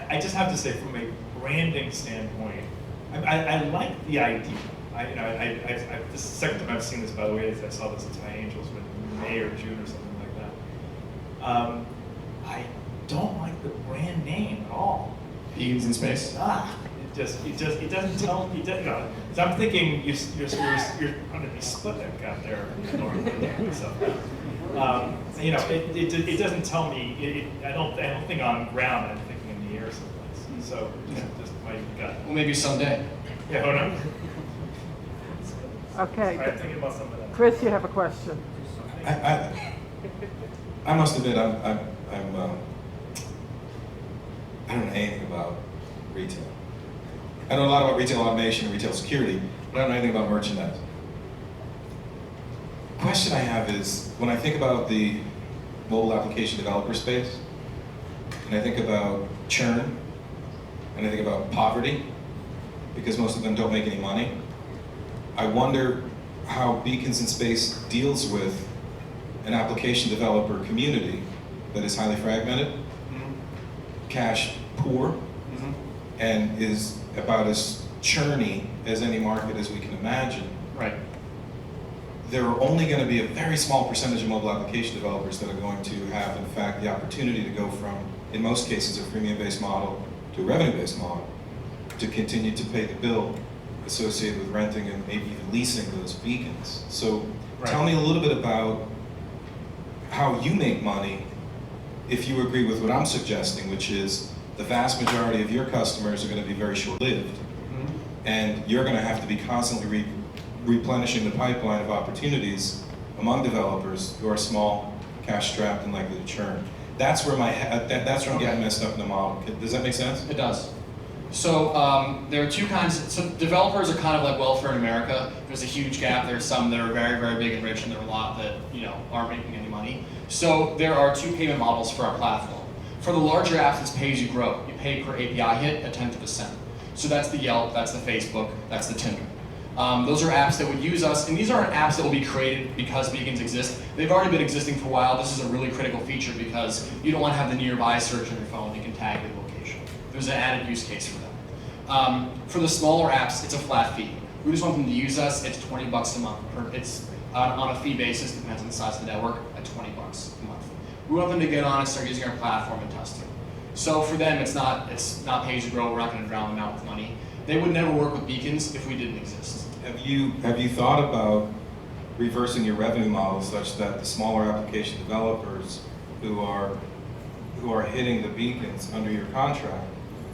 I just have to say, from a branding standpoint, I like the idea. This is the second time I've seen this, by the way, as I saw this at Thai Angels in May or June or something like that. I don't like the brand name at all. Beacons in space. It doesn't tell me. So I'm thinking you're going to be Sputnik out there. So, it doesn't tell me. I don't think on ground. I'm thinking in the air someplace. So just my gut. Well, maybe someday. Yeah, hold on. Okay. I'm thinking about something else. Chris, you have a question. I must admit, I don't know anything about retail. I know a lot about retail automation and retail security, but I don't know anything about merchandise. The question I have is, when I think about the mobile application developer space, and I think about churn, and I think about poverty, because most of them don't make any money, I wonder how Beacons in Space deals with an application developer community that is highly fragmented, cash poor, and is about as churny as any market as we can imagine. Right. There are only going to be a very small percentage of mobile application developers that are going to have, in fact, the opportunity to go from, in most cases, a freemium-based model to a revenue-based model, to continue to pay the bill associated with renting and maybe even leasing those beacons. So tell me a little bit about how you make money, if you agree with what I'm suggesting, which is the vast majority of your customers are going to be very short-lived, and you're going to have to be constantly replenishing the pipeline of opportunities among developers who are small, cash-strapped, and likely to churn. That's where that's where I'm getting messed up in the model. Does that make sense? It does. So there are two kinds. So developers are kind of like welfare in America. There's a huge gap. There's some that are very, very big and rich, and there are a lot that aren't making any money. So there are two payment models for our platform. For the larger apps, it's pay as you grow. You pay per API hit, 1/10 of a cent. So that's the Yelp, that's the Facebook, that's the Tinder. Those are apps that would use us, and these aren't apps that will be created because beacons exist. They've already been existing for a while. This is a really critical feature because you don't want to have the nearby search on your phone. You can tag the location. There's an added use case for them. For the smaller apps, it's a flat fee. We just want them to use us. It's $20 a month. It's on a fee basis, depends on the size of the network, at $20 a month. We want them to get on and start using our platform and test it. So for them, it's not pay as you grow. We're not going to drown them out with money. They would never work with beacons if we didn't exist. Have you thought about reversing your revenue model such that the smaller application developers who are hitting the beacons under your contract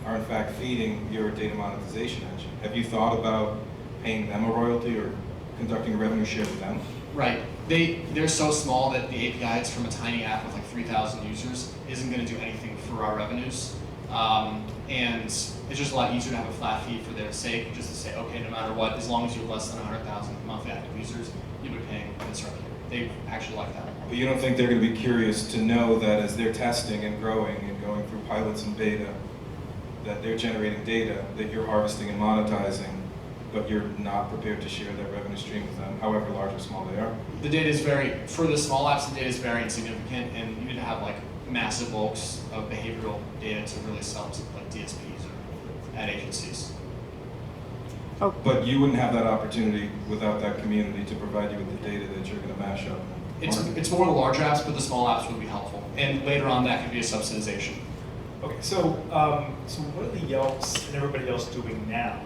are in fact feeding your data monetization engine? Have you thought about paying them a royalty or conducting a revenue share with them? Right. They're so small that the API from a tiny app with like 3,000 users isn't going to do anything for our revenues. And it's just a lot easier to have a flat fee for their sake, just to say, okay, no matter what, as long as you have less than 100,000 monthly active users, you'll be paying this revenue. They actually like that. But you don't think they're going to be curious to know that as they're testing and growing and going through pilots and beta, that they're generating data that you're harvesting and monetizing, but you're not prepared to share that revenue stream with them, however large or small they are? The data is for the small apps, the data is very insignificant, and you need to have like massive bulks of behavioral data to really sell to like DSPs or ad agencies. Oh. But you wouldn't have that opportunity without that community to provide you with the data that you're going to mash up. It's more the larger apps, but the small apps would be helpful. And later on, that could be a subsidization. Okay, so what are the Yelps and everybody else doing now?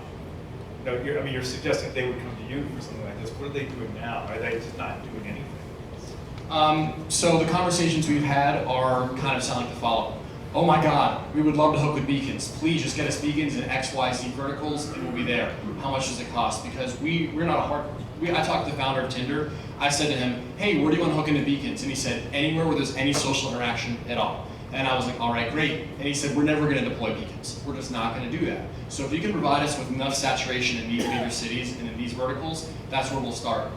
No, you're suggesting they would come to you for something like this. What are they doing now? Are they just not doing anything? So the conversations we've had are kind of sound like the following. Oh my God, we would love to hook with beacons. Please just get us beacons in X, Y, Z verticals and we'll be there. How much does it cost? Because we're not a hard, I talked to the founder of Tinder. I said to him, hey, where do you want to hook into beacons? And he said, anywhere where there's any social interaction at all. And I was like, all right, great. And he said, we're never going to deploy beacons. We're just not going to do that. So if you can provide us with enough saturation in these bigger cities and in these verticals, that's where we'll start.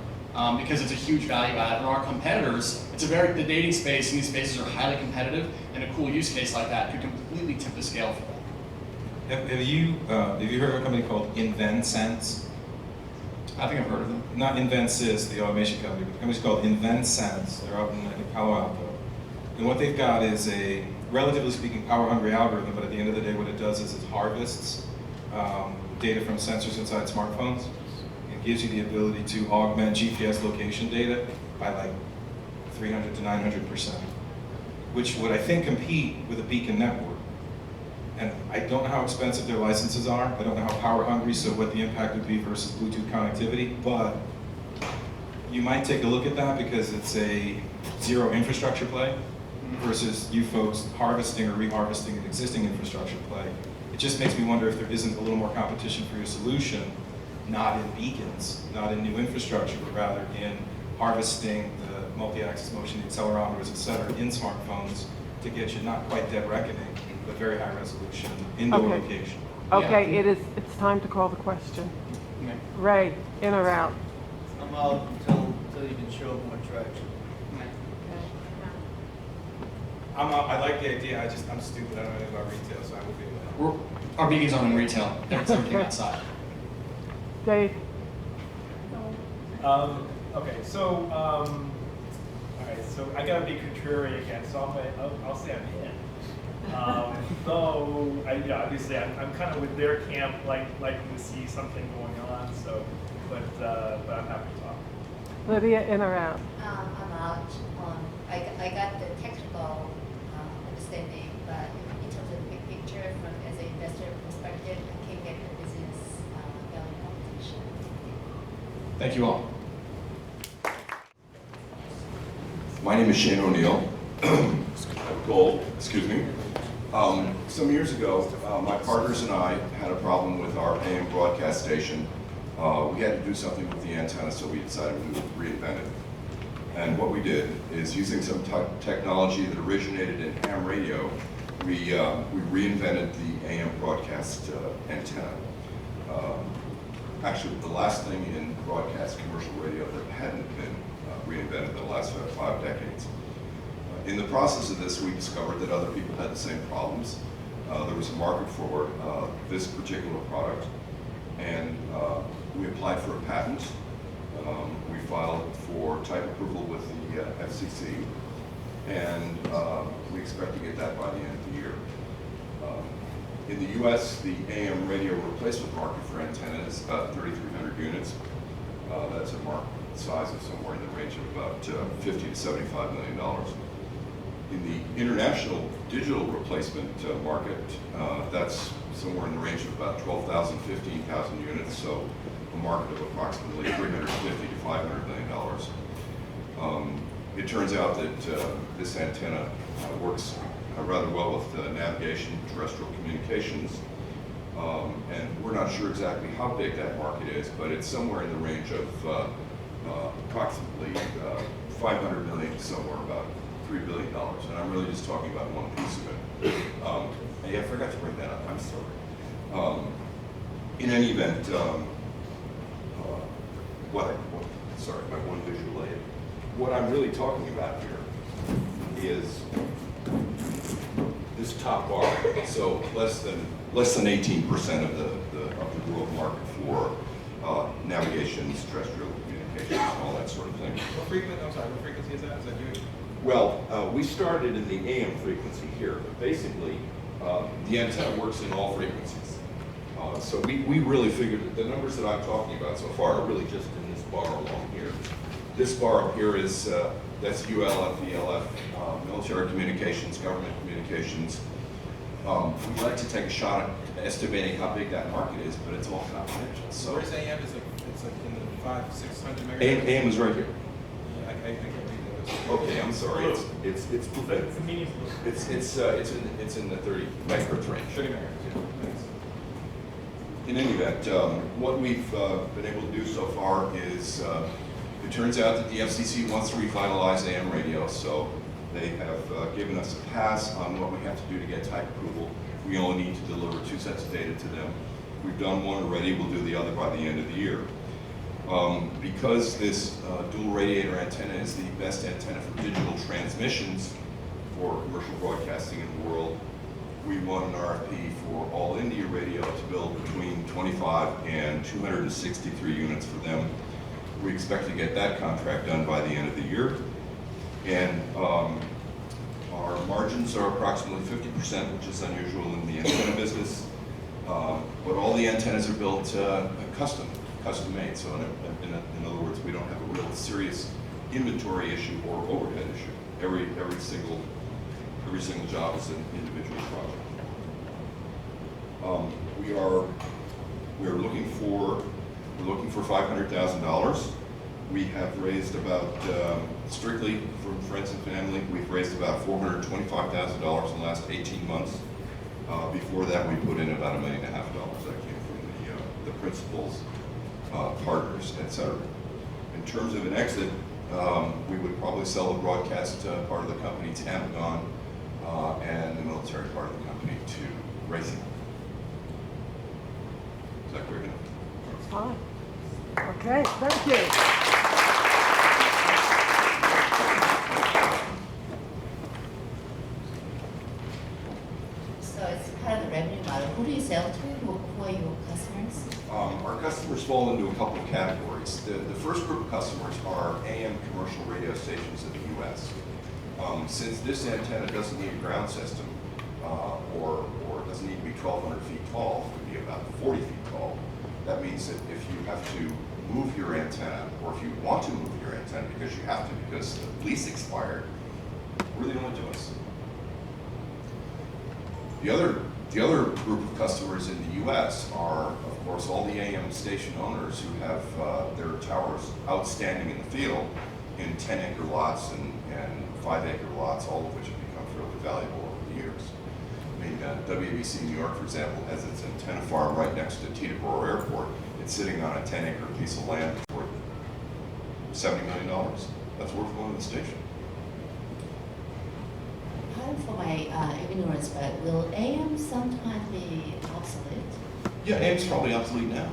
Because it's a huge value add. And our competitors, the dating space and these spaces are highly competitive, and a cool use case like that could completely tip the scale for them. Have you heard of a company called InventSense? I think I've heard of them. Not InventSys, the automation company, but the company's called InventSense. They're out in Palo Alto. And what they've got is a, relatively speaking, power-hungry algorithm, but at the end of the day, what it does is it harvests data from sensors inside smartphones. It gives you the ability to augment GPS location data by like 300 to 900%, which would, I think, compete with a beacon network. And I don't know how expensive their licenses are. I don't know how power-hungry, so what the impact would be versus Bluetooth connectivity, but you might take a look at that because it's a zero infrastructure play versus you folks harvesting or reharvesting an existing infrastructure play. It just makes me wonder if there isn't a little more competition for your solution, not in beacons, not in new infrastructure, but rather in harvesting the multi-axis motion, the accelerometers, et cetera, in smartphones to get you not quite dead reckoning, but very high resolution indoor location. Okay, yeah. It's time to call the question. Okay. Ray, in or out? I'm out until you can show more traction. I'm out. I like the idea. I'm stupid. I don't know anything about retail, so I will be away. Our beacons aren't in retail. It's everything outside. Dave? Okay, so all right, so I gotta be contrarian again, so I'll say I'm in. Though obviously I'm kind of with their camp, liking to see something going on. So, but I'm happy to talk. Lydia, in or out? I'm out. I got the technical understanding, but in terms of the big picture, from as an investor perspective, I can get the business value proposition. Thank you all. My name is Shane O'Neill. Gold, excuse me. Some years ago, my partners and I had a problem with our AM broadcast station. We had to do something with the antenna, so we decided we would reinvent it. And what we did is, using some technology that originated in ham radio, we reinvented the AM broadcast antenna. Actually, the last thing in broadcast commercial radio that hadn't been reinvented in the last 5 decades. In the process of this, we discovered that other people had the same problems. There was a market for this particular product, and we applied for a patent. We filed for type approval with the FCC, and we expect to get that by the end of the year. In the U.S., the AM radio replacement market for antenna is about 3,300 units. That's a market size of somewhere in the range of about $50 to $75 million. In the international digital replacement market, that's somewhere in the range of about 12,000, 15,000 units, so a market of approximately $350 to $500 million. It turns out that this antenna works rather well with navigation, terrestrial communications, and we're not sure exactly how big that market is, but it's somewhere in the range of approximately 500 million, somewhere about $3 billion, and I'm really just talking about one piece of it. Yeah, I forgot to bring that up, I'm sorry. In any event, sorry, my one visual aid. What I'm really talking about here is this top bar. So less than 18% of the world market for navigations, terrestrial communications, and all that sort of thing. What frequency is that? Is that you? Well, we started in the AM frequency here, but basically the antenna works in all frequencies. So we really figured that the numbers that I'm talking about so far are really just in this bar along here. This bar up here is, that's ULF, ELF, military communications, government communications. We'd like to take a shot at estimating how big that market is, but it's all confidential. So where's AM? It's like in the 500 to 600 megahertz? AM is right here. I can't read those. Okay, I'm sorry. It's in the 30 megahertz range. 30 megahertz, yeah. Thanks. In any event, what we've been able to do so far is, it turns out that the FCC wants to revitalize AM radio, so they have given us a pass on what we have to do to get type approval. We only need to deliver 2 sets of data to them. We've done one already, we'll do the other by the end of the year. Because this dual radiator antenna is the best antenna for digital transmissions for commercial broadcasting in the world, we won an RFP for All India Radio to build between 25 and 263 units for them. We expect to get that contract done by the end of the year. And our margins are approximately 50%, which is unusual in the antenna business. But all the antennas are built custom made. So in other words, we don't have a real serious inventory issue or overhead issue. Every single job is an individual project. We're looking for $500,000. We have raised about, strictly from friends and family, we've raised about $425,000 in the last 18 months. Before that, we put in about $1.5 million. That came from the principals, partners, etc. In terms of an exit, we would probably sell the broadcast part of the company to Amazon and the military part of the company to Racing. Is that clear enough? That's fine. Okay, thank you. So it's part of the revenue model. Who do you sell to? Who are your customers? Our customers fall into a couple of categories. The first group of customers are AM commercial radio stations in the U.S. Since this antenna doesn't need a ground system, or doesn't need to be 1,200 feet tall, it could be about 40 feet tall. That means that if you have to move your antenna, or if you want to move your antenna because you have to because the lease expired, really don't do us. The other group of customers in the U.S. are, of course, all the AM station owners who have their towers outstanding in the field in 10-acre lots and 5-acre lots, all of which have become fairly valuable over the years. I mean, WABC New York, for example, has its antenna farm right next to Teterboro Airport. It's sitting on a 10-acre piece of land for $70 million. That's worth going to the station. Pardon for my ignorance, but will AM sometime be obsolete? Yeah, AM's probably obsolete now.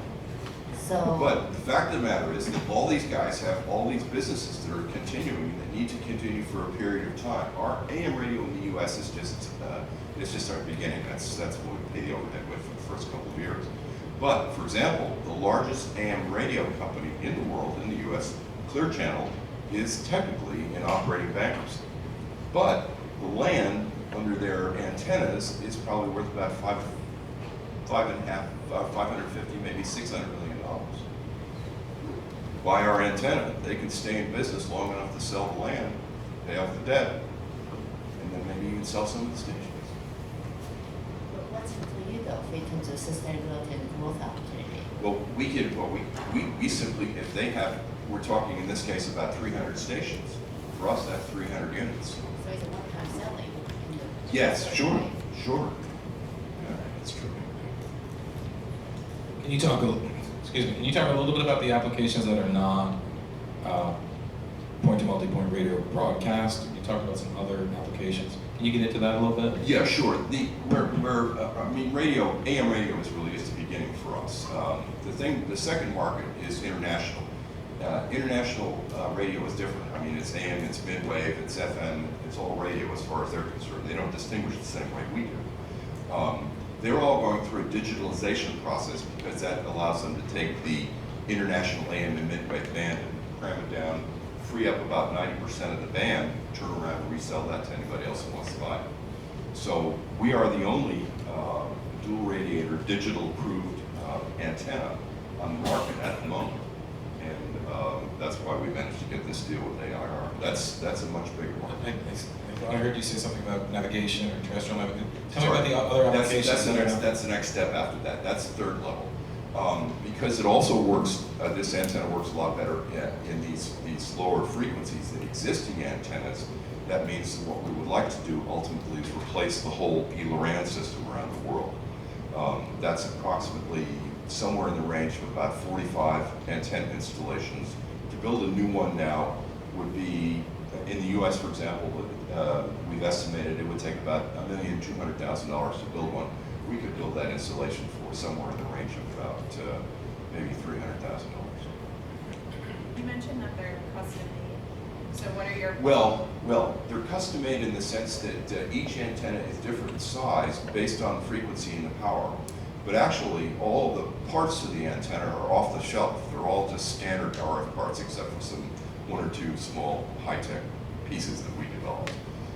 So So, but the fact of the matter is that all these guys have all these businesses that are continuing, that need to continue for a period of time. Our AM radio in the U.S. is just our beginning. That's what we pay the overhead with for the first couple of years. But, for example, the largest AM radio company in the world, in the U.S., Clear Channel, is technically in operating bankruptcy. But the land under their antennas is probably worth about $550, maybe $600 million. Buy our antenna, they can stay in business long enough to sell the land, pay off the debt, and then maybe even sell some of the stations. but what's it for you though, in terms of sustainability and growth opportunity? Well, we simply, if they have, we're talking in this case about 300 stations. For us, that's 300 units. So it's a one-time selling. Yes, sure. Yeah, that's true. Can you talk a little bit about the applications that are non point-to-multipoint radio broadcast? You talked about some other applications. Can you get into that a little bit? Yeah, sure. Radio, AM radio is really just the beginning for us. The second market is international. International radio is different. I mean, it's AM, it's midwave, it's FM, it's all radio as far as they're concerned. They don't distinguish the same way we do. They're all going through a digitalization process because that allows them to take the international AM and midwave band and cram it down, free up about 90% of the band, turn around and resell that to anybody else who wants to buy it. So we are the only dual radiator, digital approved antenna on the market at the moment. And that's why we managed to get this deal with AIR. That's a much bigger market. I heard you say something about navigation or terrestrial navigation. Tell me about the other applications. That's the next step after that. That's the third level. Because it also works, this antenna works a lot better in these lower frequencies than existing antennas. That means that what we would like to do ultimately is replace the whole E-Loran system around the world. That's approximately somewhere in the range of about 45 antenna installations. To build a new one now would be, in the US for example, we've estimated it would take about $1,200,000 to build one. We could build that installation for somewhere in the range of about maybe $300,000. You mentioned that they're custom made. So what are your... Well, they're custom made in the sense that each antenna is different in size based on the frequency and the power. But actually, all the parts of the antenna are off the shelf. They're all just standard RF parts except for some one or two small high-tech pieces that we developed.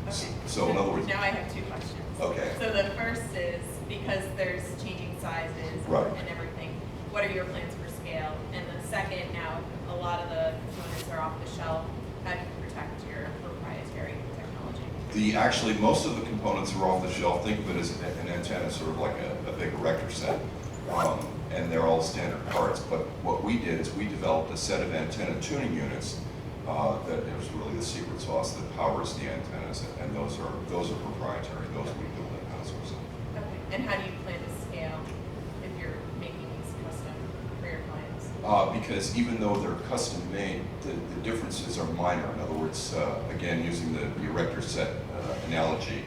Okay. So in other words... Now I have two questions. Okay. So the first is, because there's changing sizes and everything, what are your plans for scale? And the second, now a lot of the components are off the shelf. How do you protect your proprietary technology? Actually, most of the components are off the shelf. Think of it as an antenna, sort of like a big erector set. And they're all standard parts. But what we did is we developed a set of antenna tuning units that is really the secret sauce that powers the antennas, and those are proprietary. Those we build in-house ourselves. Okay. And how do you plan to scale if you're making these custom for your clients? Because even though they're custom made, the differences are minor. In other words, again, using the erector set analogy,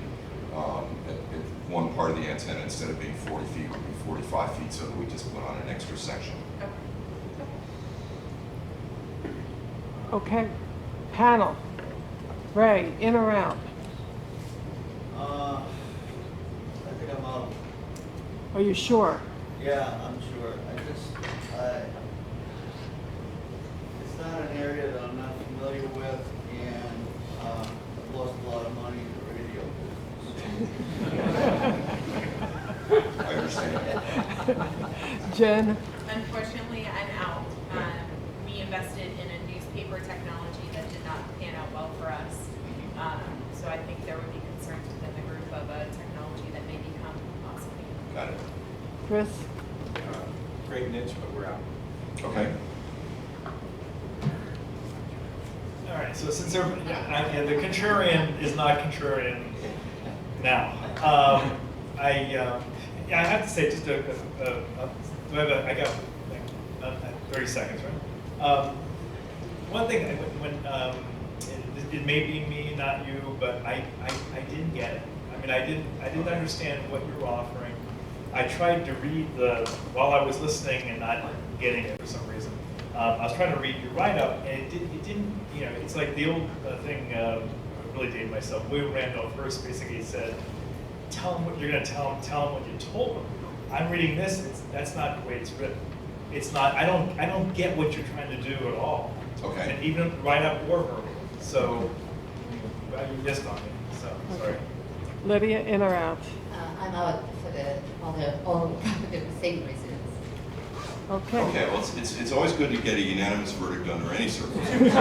one part of the antenna, instead of being 40 feet, would be 45 feet, so that we just put on an extra section. Okay, panel. Ray, in or out? I think I'm out. Are you sure? Yeah, I'm sure. It's not an area that I'm not familiar with, and I've lost a lot of money in the radio business. I understand. Jen? Unfortunately, I'm out. We invested in a newspaper technology that did not pan out well for us. So I think there would be concerns within the group of a technology that may become obsolete. Got it. Chris? Great niche, but we're out. Okay. All right, so since the contrarian is not contrarian now, I have to say just I got like 30 seconds, right? One thing, it may be me, not you, but I didn't get it. I mean, I didn't understand what you were offering. I tried to read while I was listening and not getting it for some reason. I was trying to read your write-up, and it didn't, you know, it's like the old thing, I really dated myself. William Randolph Hearst basically said, tell them what you're going to tell them what you told them. I'm reading this, that's not the way it's written. It's not, I don't get what you're trying to do at all. Okay. And even write-up or verbal. So, you missed on me, so, sorry. Lydia, in or out? I'm out for all the same reasons. Okay. Okay, well, it's always good to get a unanimous verdict under any circumstances.